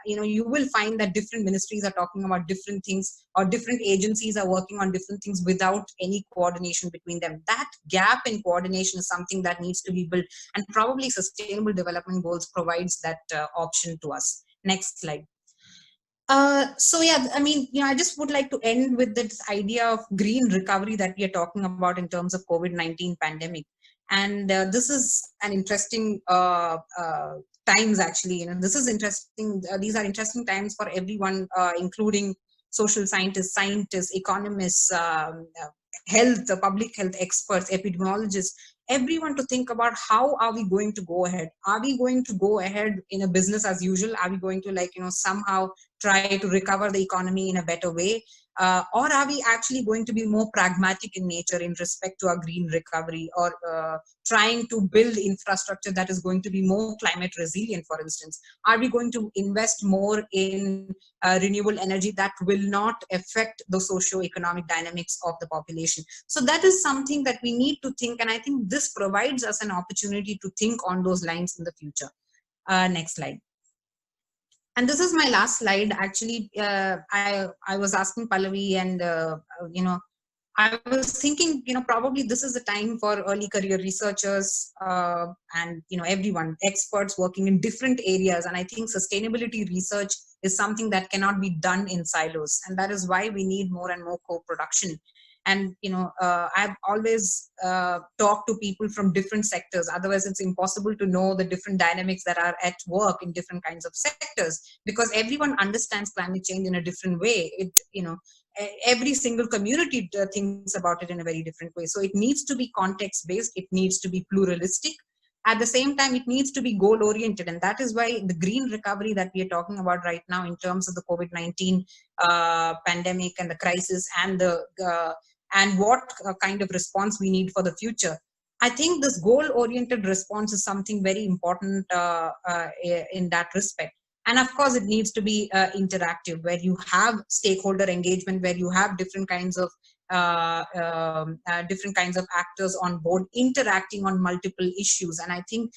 you will find that different ministries are talking about different things, or different agencies are working on different things without any coordination between them. That gap in coordination is something that needs to be built, and probably Sustainable Development Goals provides that option to us. Next slide. So yeah, I mean, I just would like to end with this idea of green recovery that we are talking about in terms of COVID-19 pandemic. And this is an interesting times, actually. This is interesting. These are interesting times for everyone, including social scientists, economists, public health experts, epidemiologists, everyone, to think about how are we going to go ahead. Are we going to go ahead in a business as usual? Are we going to somehow try to recover the economy in a better way? Or are we actually going to be more pragmatic in nature in respect to our green recovery, or trying to build infrastructure that is going to be more climate resilient, for instance? Are we going to invest more in renewable energy that will not affect the socio-economic dynamics of the population? So that is something that we need to think, and I think this provides us an opportunity to think on those lines in the future. Next slide. And this is my last slide. Actually, I was asking Pallavi, and I was thinking, probably this is the time for early career researchers and everyone, experts working in different areas. And I think sustainability research is something that cannot be done in silos, and that is why we need more and more co-production. And I've always talked to people from different sectors. Otherwise, it's impossible to know the different dynamics that are at work in different kinds of sectors, because everyone understands climate change in a different way. Every single community thinks about it in a very different way. So it needs to be context based. It needs to be pluralistic. At the same time, it needs to be goal oriented. And that is why the green recovery that we are talking about right now in terms of the COVID-19 pandemic and the crisis, and what kind of response we need for the future. I think this goal-oriented response is something very important in that respect. And of course, it needs to be interactive, where you have stakeholder engagement, where you have different kinds of actors on board interacting on multiple issues. And I think,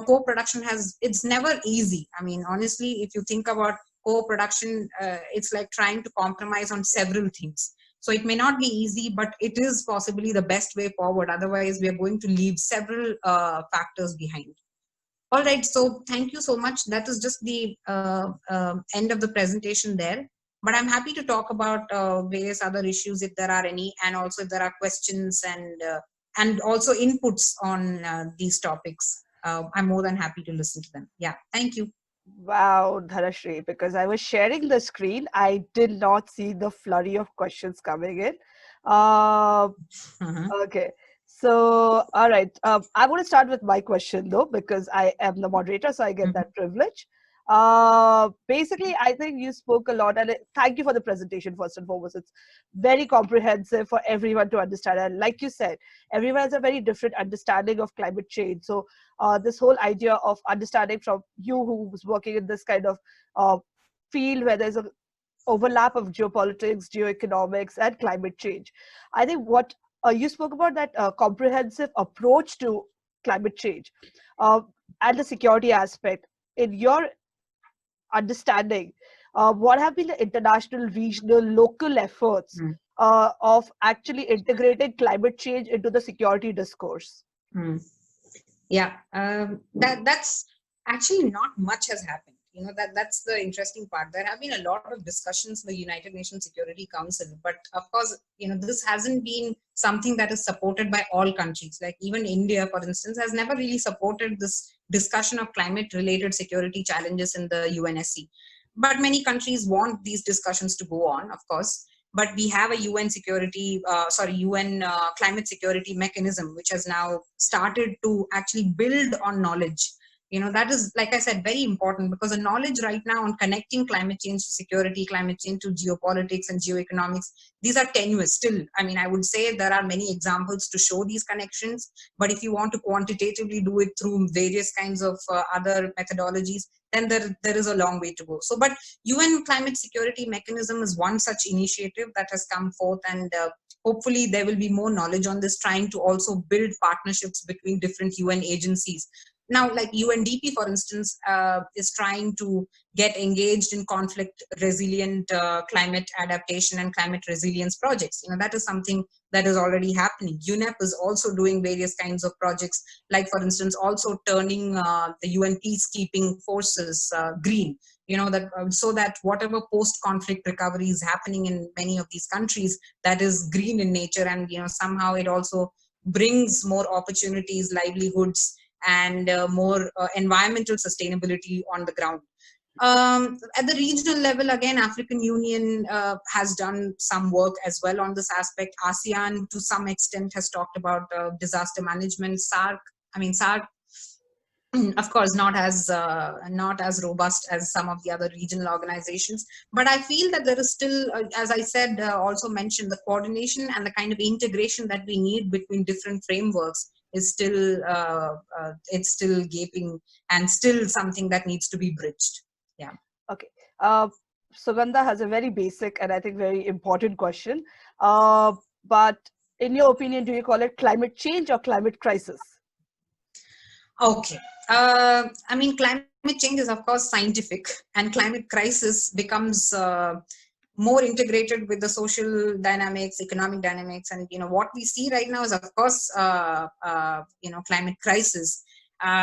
co-production it's never easy. I mean, honestly, if you think about co-production, it's like trying to compromise on several things. So it may not be easy, but it is possibly the best way forward. Otherwise, we are going to leave several factors behind. All right, so thank you so much. That is just the end of the presentation there. But I'm happy to talk about various other issues if there are any, and also if there are questions and also inputs on these topics. I'm more than happy to listen to them. Yeah, thank you. Wow, Dhanasree, because I was sharing the screen, I did not see the flurry of questions coming in. Okay, so all right, I want to start with my question though, because I am the moderator, so I get that privilege. Basically, I think you spoke a lot, and thank you for the presentation first and foremost. It's very comprehensive for everyone to understand, and like you said, everyone has a very different understanding of climate change. So this whole idea of understanding from you who was working in this kind of field where there's an overlap of geopolitics, geoeconomics, and climate change. I think what you spoke about, that comprehensive approach to climate change and the security aspect. In your understanding, what have been the international, regional, local efforts of actually integrating climate change into the security discourse? Yeah, that's actually not much has happened. That's the interesting part. There have been a lot of discussions in the United Nations Security Council, but of course, this hasn't been something that is supported by all countries. Like even India, for instance, has never really supported this discussion of climate-related security challenges in the UNSC. But many countries want these discussions to go on, of course. But we have a UN climate security mechanism, which has now started to actually build on knowledge. That is, like I said, very important, because the knowledge right now on connecting climate change to security, climate change to geopolitics and geoeconomics, these are tenuous still. I would say there are many examples to show these connections, but if you want to quantitatively do it through various kinds of other methodologies, then there is a long way to go. So, but UN climate security mechanism is one such initiative that has come forth, and hopefully there will be more knowledge on this, trying to also build partnerships between different UN agencies. Now, like UNDP, for instance, is trying to get engaged in conflict resilient climate adaptation and climate resilience projects. That is something that is already happening. UNEP is also doing various kinds of projects, like, for instance, also turning the UN peacekeeping forces green, so that whatever post-conflict recovery is happening in many of these countries, that is green in nature, and somehow it also brings more opportunities, livelihoods, and more environmental sustainability on the ground. At the regional level, again, African Union has done some work as well on this aspect. ASEAN, to some extent, has talked about disaster management. SARC, of course, not as robust as some of the other regional organizations, but I feel that there is still, as I said, also mentioned, the coordination and the kind of integration that we need between different frameworks is still it's still gaping, and still something that needs to be bridged. Yeah. Okay. Sugandha has a very basic and I think very important question. But in your opinion, do you call it climate change or climate crisis? Okay. Climate change is, of course, scientific, and climate crisis becomes more integrated with the social dynamics, economic dynamics, and what we see right now is, of course, climate crisis.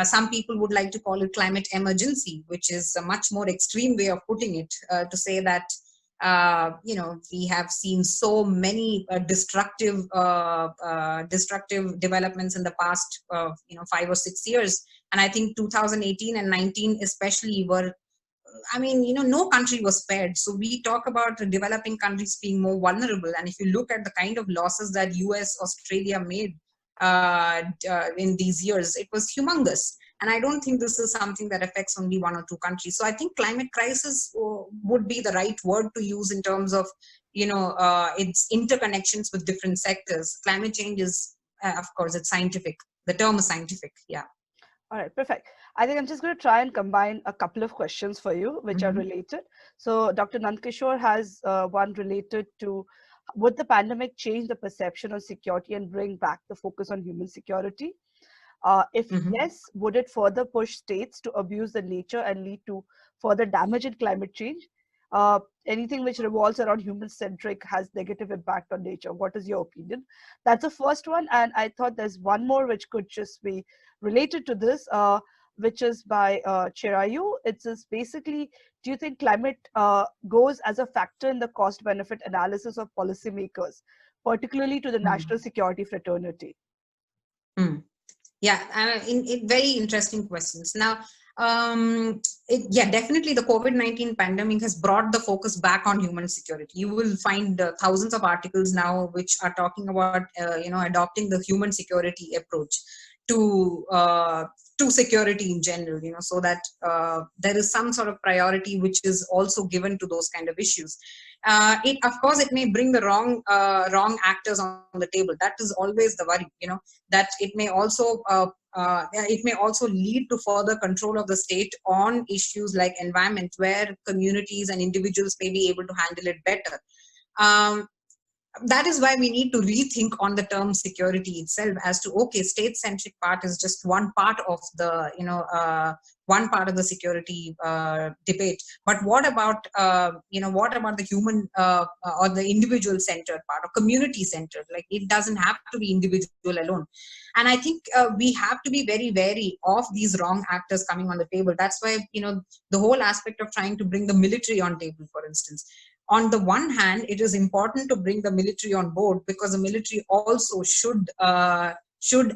Some people would like to call it climate emergency, which is a much more extreme way of putting it, to say that we have seen so many destructive developments in the past 5 or 6 years, and I think 2018 and 19 especially were, no country was spared. So we talk about the developing countries being more vulnerable, and if you look at the kind of losses that US, Australia made in these years, it was humongous. And I don't think this is something that affects only one or two countries. So I think climate crisis would be the right word to use in terms of, its interconnections with different sectors. Climate change is, of course, it's scientific. The term is scientific. Yeah. All right, perfect. I think I'm just going to try and combine a couple of questions for you, which are related. So Dr. Nandkishore has one related to, would the pandemic change the perception of security and bring back the focus on human security? If yes, would it further push states to abuse the nature and lead to further damage in climate change? Anything which revolves around human-centric has negative impact on nature. What is your opinion? That's the first one. And I thought there's one more which could just be related to this, which is by Chirayu. It says basically, do you think climate goes as a factor in the cost-benefit analysis of policymakers, particularly to the national security fraternity? Yeah, very interesting questions. Now, definitely the COVID-19 pandemic has brought the focus back on human security. You will find thousands of articles now which are talking about, adopting the human security approach to security in general, so that there is some sort of priority which is also given to those kind of issues. Of course, it may bring the wrong actors on the table. That is always the worry, that it may also lead to further control of the state on issues like environment, where communities and individuals may be able to handle it better. That is why we need to rethink on the term security itself, as to, okay, state-centric part is just one part of the, one part of the security debate. But what about, the human or the individual-centered part, or community-centered? Like, it doesn't have to be individual alone. And I think we have to be very wary of these wrong actors coming on the table. That's why, the whole aspect of trying to bring the military on table, for instance. On the one hand, it is important to bring the military on board, because the military also should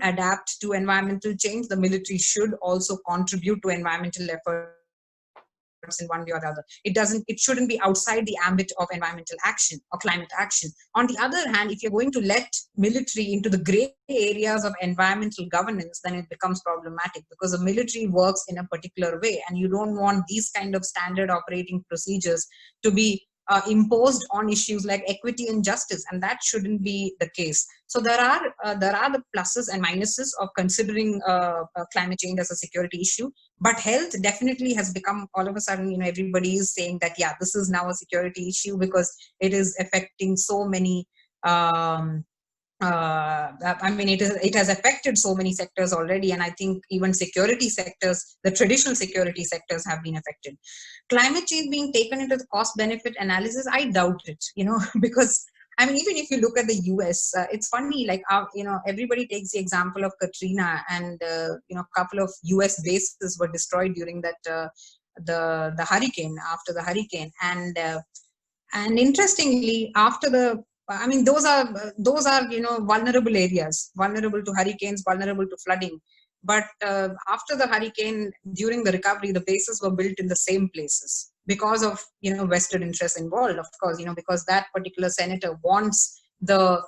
adapt to environmental change. The military should also contribute to environmental efforts. in one way or the other. It shouldn't be outside the ambit of environmental action or climate action. On the other hand, if you're going to let military into the gray areas of environmental governance, then it becomes problematic, because the military works in a particular way, and you don't want these kind of standard operating procedures to be imposed on issues like equity and justice, and that shouldn't be the case. So there are the pluses and minuses of considering climate change as a security issue, but health definitely has become, all of a sudden, everybody is saying that, yeah, this is now a security issue because it is affecting so many. It has affected so many sectors already, and I think even security sectors, the traditional security sectors, have been affected. Climate change being taken into the cost-benefit analysis, I doubt it, because even if you look at the US, it's funny, like, everybody takes the example of Katrina, and, a couple of US bases were destroyed during that, the hurricane, after the hurricane. And interestingly, after those are vulnerable areas, vulnerable to hurricanes, vulnerable to flooding. But after the hurricane, during the recovery, the bases were built in the same places because of vested interests involved, of course, because that particular senator wants the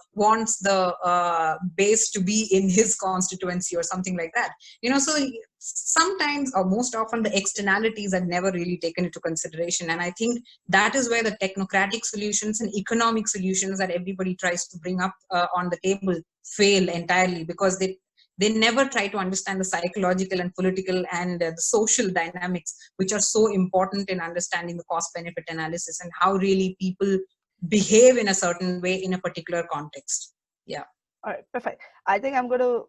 base to be in his constituency or something like that. So sometimes, or most often, the externalities are never really taken into consideration, and I think that is where the technocratic solutions and economic solutions that everybody tries to bring up on the table fail entirely, because they never try to understand the psychological and political and the social dynamics, which are so important in understanding the cost-benefit analysis and how really people behave in a certain way in a particular context. Yeah. All right, perfect. I think I'm going to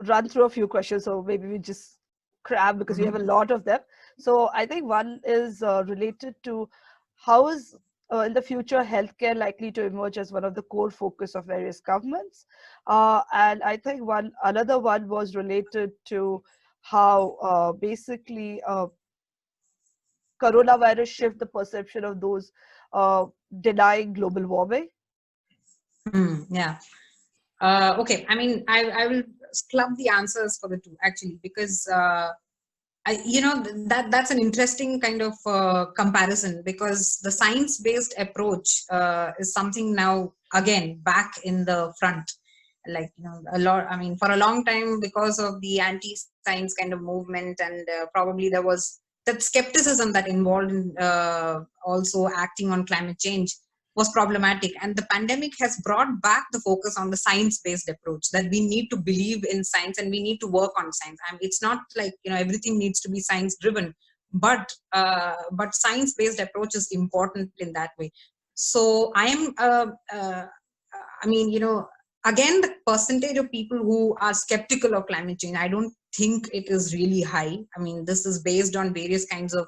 run through a few questions, so maybe we just grab, because we have a lot of them. So I think one is related to how is in the future healthcare likely to emerge as one of the core focus of various governments, and I think another one was related to how basically coronavirus shift the perception of those denying global warming. Yeah. Okay. I will club the answers for the two, actually, because that's an interesting kind of comparison, because the science-based approach is something now again back in the front. Like, a lot. For a long time, because of the anti-science kind of movement, and probably there was that skepticism that involved in also acting on climate change was problematic, and the pandemic has brought back the focus on the science-based approach, that we need to believe in science and we need to work on science. It's not like everything needs to be science-driven, but science-based approach is important in that way. So I am, again, the percentage of people who are skeptical of climate change, I don't think it is really high. This is based on various kinds of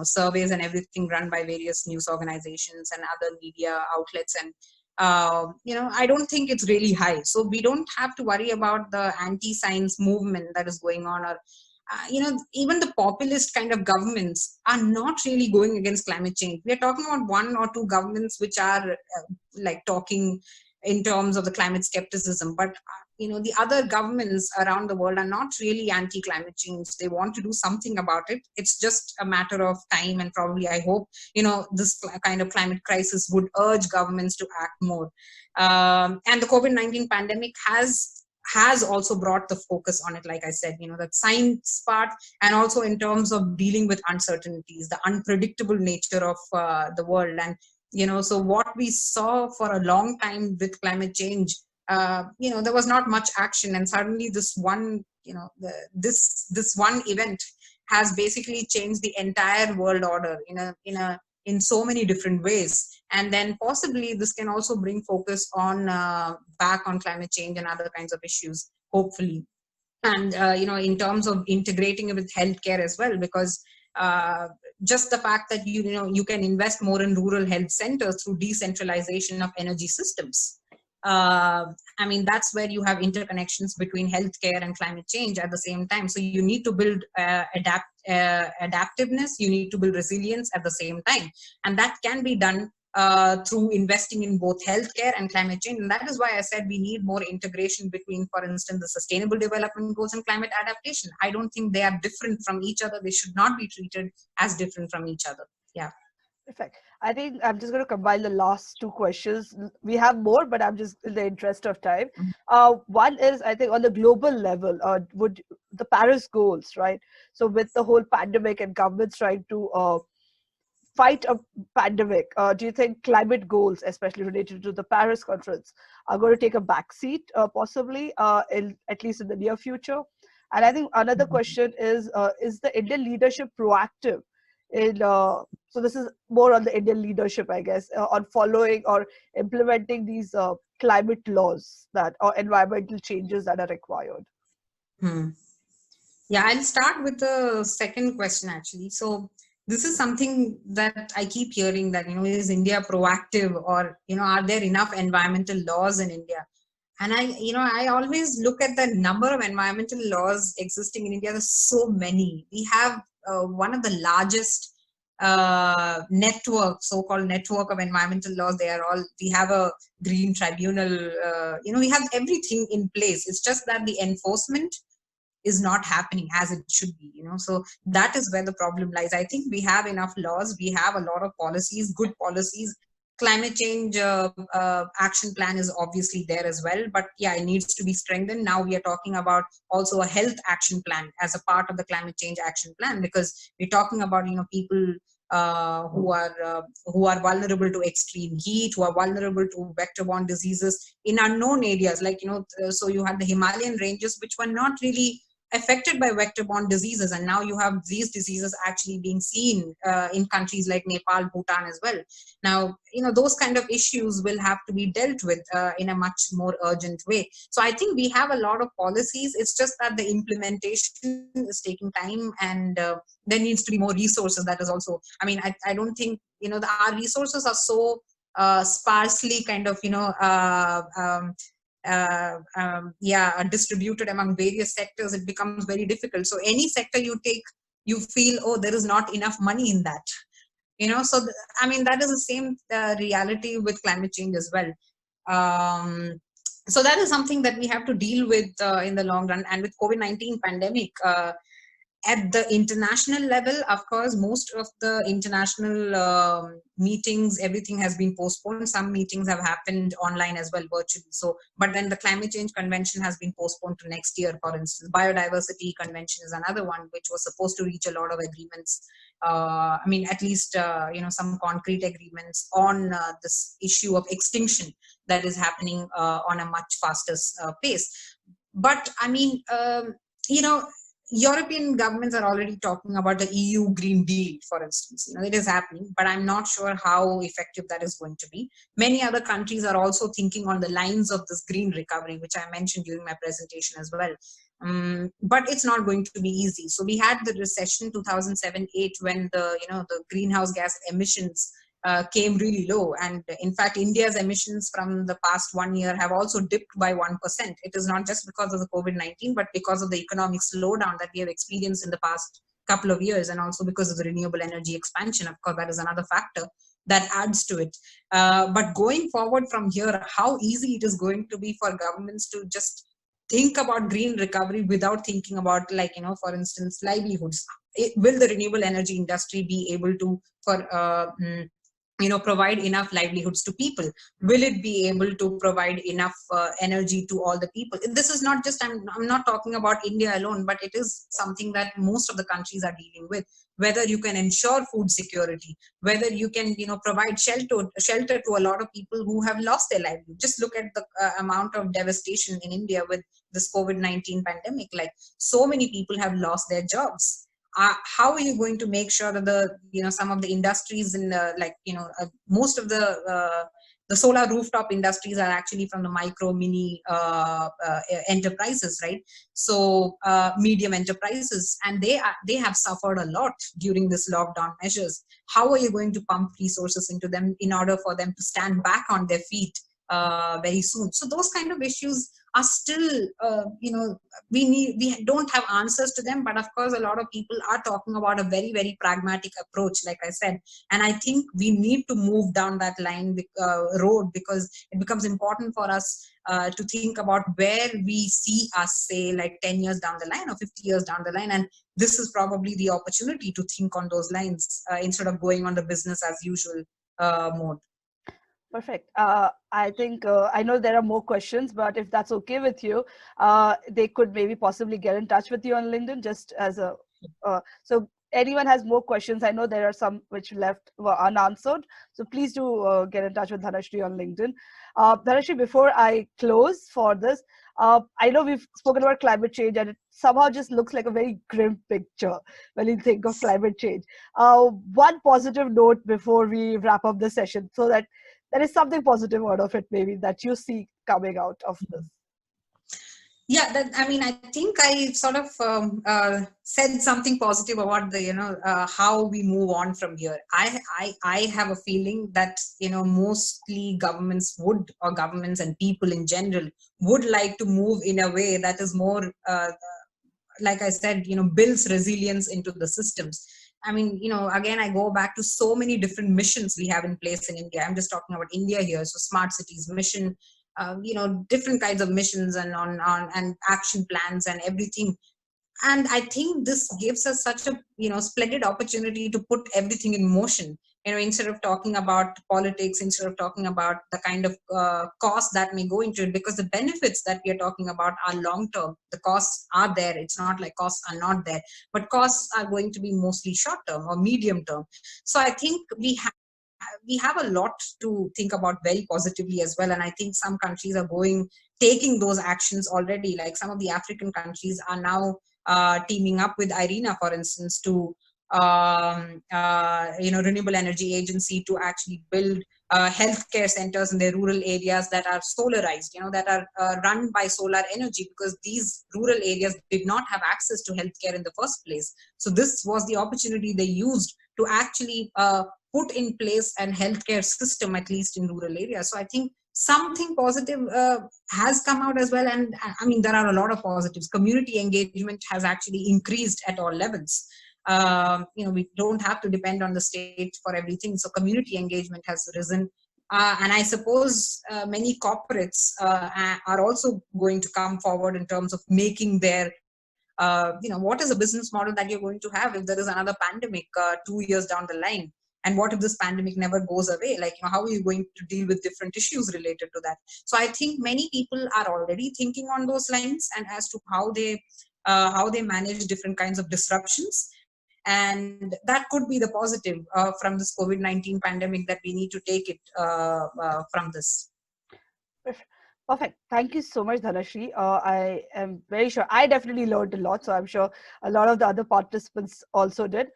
surveys and everything run by various news organizations and other media outlets, and I don't think it's really high. So we don't have to worry about the anti-science movement that is going on, or even the populist kind of governments are not really going against climate change. We are talking about one or two governments which are talking in terms of the climate skepticism, but the other governments around the world are not really anti-climate change. They want to do something about it. It's just a matter of time, and probably, I hope, this kind of climate crisis would urge governments to act more. And the COVID-19 pandemic has also brought the focus on it, like I said, that science part, and also in terms of dealing with uncertainties, the unpredictable nature of the world. And so what we saw for a long time with climate change, there was not much action, and suddenly this one this one event has basically changed the entire world order in so many different ways. And then possibly this can also bring focus on back on climate change and other kinds of issues, hopefully. And in terms of integrating it with healthcare as well, because just the fact that you can invest more in rural health centers through decentralization of energy systems. That's where you have interconnections between healthcare and climate change at the same time. So you need to build adaptiveness, you need to build resilience at the same time. And that can be done through investing in both healthcare and climate change. And that is why I said we need more integration between, for instance, the Sustainable Development Goals and climate adaptation. I don't think they are different from each other. They should not be treated as different from each other. Yeah. Perfect. I think I'm just going to combine the last two questions. We have more, but I'm just in the interest of time. One is, I think, on the global level, would the Paris goals, right? So with the whole pandemic and governments trying to fight a pandemic, do you think climate goals, especially related to the Paris conference, are going to take a backseat, possibly, at least in the near future? And I think another question is the Indian leadership proactive in, so this is more on the Indian leadership, I guess, on following or implementing these climate laws that or environmental changes that are required? Yeah, I'll start with the second question actually. So this is something that I keep hearing that, is India proactive, or, are there enough environmental laws in India? And I always look at the number of environmental laws existing in India. There's so many. We have one of the largest so-called network of environmental laws. We have a green tribunal, we have everything in place. It's just that the enforcement is not happening as it should be, so that is where the problem lies. I think we have enough laws, we have a lot of policies, good policies. Climate change action plan is obviously there as well, but yeah, it needs to be strengthened. Now we are talking about also a health action plan as a part of the climate change action plan, because we're talking about people who are vulnerable to extreme heat, who are vulnerable to vector-borne diseases in unknown areas, like so you had the Himalayan ranges, which were not really affected by vector-borne diseases, and now you have these diseases actually being seen in countries like Nepal, Bhutan as well. Now, those kind of issues will have to be dealt with in a much more urgent way. So I think we have a lot of policies. It's just that the implementation is taking time, and there needs to be more resources. That is also, I don't think, our resources are so sparsely kind of, distributed among various sectors. It becomes very difficult. So any sector you take, you feel, oh, there is not enough money in that. So that is the same reality with climate change as well. So that is something that we have to deal with in the long run. And with COVID-19 pandemic, at the international level, of course, most of the international meetings, everything has been postponed. Some meetings have happened online as well, virtually. So, but then the climate change convention has been postponed to next year, for instance. Biodiversity convention is another one, which was supposed to reach a lot of agreements. At least, some concrete agreements on this issue of extinction that is happening on a much faster pace. But European governments are already talking about the EU Green Deal, for instance. It is happening, but I'm not sure how effective that is going to be. Many other countries are also thinking on the lines of this green recovery, which I mentioned during my presentation as well. But it's not going to be easy. So we had the recession 2007-8 when the greenhouse gas emissions came really low. And in fact, India's emissions from the past 1 year have also dipped by 1%. It is not just because of the COVID-19, but because of the economic slowdown that we have experienced in the past couple of years, and also because of the renewable energy expansion. Of course, that is another factor that adds to it. But going forward from here, how easy it is going to be for governments to just think about green recovery without thinking about, for instance, livelihoods. Will the renewable energy industry be able to, provide enough livelihoods to people? Will it be able to provide enough energy to all the people? This is not just, I'm not talking about India alone, but it is something that most of the countries are dealing with. Whether you can ensure food security, whether you can, provide shelter to a lot of people who have lost their livelihood. Just look at the amount of devastation in India with this COVID-19 pandemic. Like, so many people have lost their jobs. How are you going to make sure that some of the industries in most of the solar rooftop industries are actually from the micro mini enterprises, right? So medium enterprises, and they have suffered a lot during this lockdown measures. How are you going to pump resources into them in order for them to stand back on their feet very soon? So those kind of issues are still, we don't have answers to them. But of course, a lot of people are talking about a very, very pragmatic approach, like I said. And I think we need to move down that road, because it becomes important for us to think about where we see us, say, like 10 years down the line or 50 years down the line. And this is probably the opportunity to think on those lines instead of going on the business as usual mode. Perfect. I think I know there are more questions, but if that's okay with you, they could maybe possibly get in touch with you on LinkedIn, just as a so anyone has more questions. I know there are some which were unanswered, so please do get in touch with Dhanasree on LinkedIn. Dhanasree, before I close for this, I know we've spoken about climate change, and it somehow just looks like a very grim picture when you think of climate change. One positive note before we wrap up the session, so that there is something positive out of it, maybe, that you see coming out of this. Yeah, I think I sort of said something positive about the how we move on from here. I have a feeling that mostly governments and people in general would like to move in a way that is more like I said, builds resilience into the systems. Again, I go back to so many different missions we have in place in India. I'm just talking about India here. So smart cities mission, different kinds of missions and and action plans and everything. And I think this gives us such a splendid opportunity to put everything in motion. Instead of talking about politics, instead of talking about the kind of cost that may go into it, because the benefits that we are talking about are long term. The costs are there. It's not like costs are not there, but costs are going to be mostly short term or medium term. So I think we have a lot to think about very positively as well. And I think some countries are taking those actions already. Like some of the African countries are now teaming up with IRENA, for instance, to renewable energy agency, to actually build healthcare centers in their rural areas that are solarized, that are run by solar energy, because these rural areas did not have access to healthcare in the first place. So this was the opportunity they used to actually put in place an healthcare system, at least in rural areas. So I think something positive has come out as well. And there are a lot of positives. Community engagement has actually increased at all levels. We don't have to depend on the state for everything. So community engagement has risen. And I suppose many corporates are also going to come forward in terms of making their what is a business model that you're going to have if there is another pandemic 2 years down the line? And what if this pandemic never goes away? Like, how are you going to deal with different issues related to that? So I think many people are already thinking on those lines, and as to how they manage different kinds of disruptions. And that could be the positive from this COVID-19 pandemic, that we need to take it from this. Perfect. Thank you so much, Dhanasree. I am very sure I definitely learned a lot, so I'm sure a lot of the other participants also did.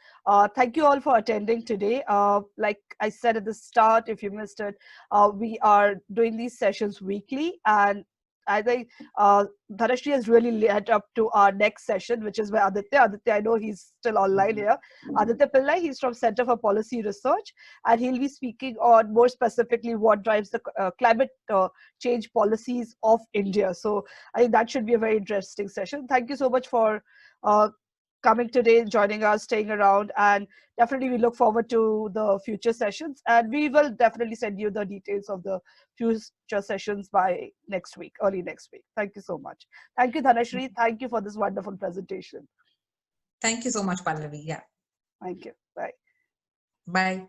Thank you all for attending today. Like I said at the start, if you missed it, we are doing these sessions weekly, and I think Dhanasree has really led up to our next session, which is by Aditya. Aditya, I know he's still online here. Aditya Pillai, he's from Center for Policy Research, and he'll be speaking on more specifically what drives the climate change policies of India. So I think that should be a very interesting session. Thank you so much for coming today, joining us, staying around, and definitely we look forward to the future sessions, and we will definitely send you the details of the future sessions by next week, early next week. Thank you so much. Thank you, Dhanasree. Thank you for this wonderful presentation. Thank you so much, Pallavi. Yeah. Thank you. Bye. Bye.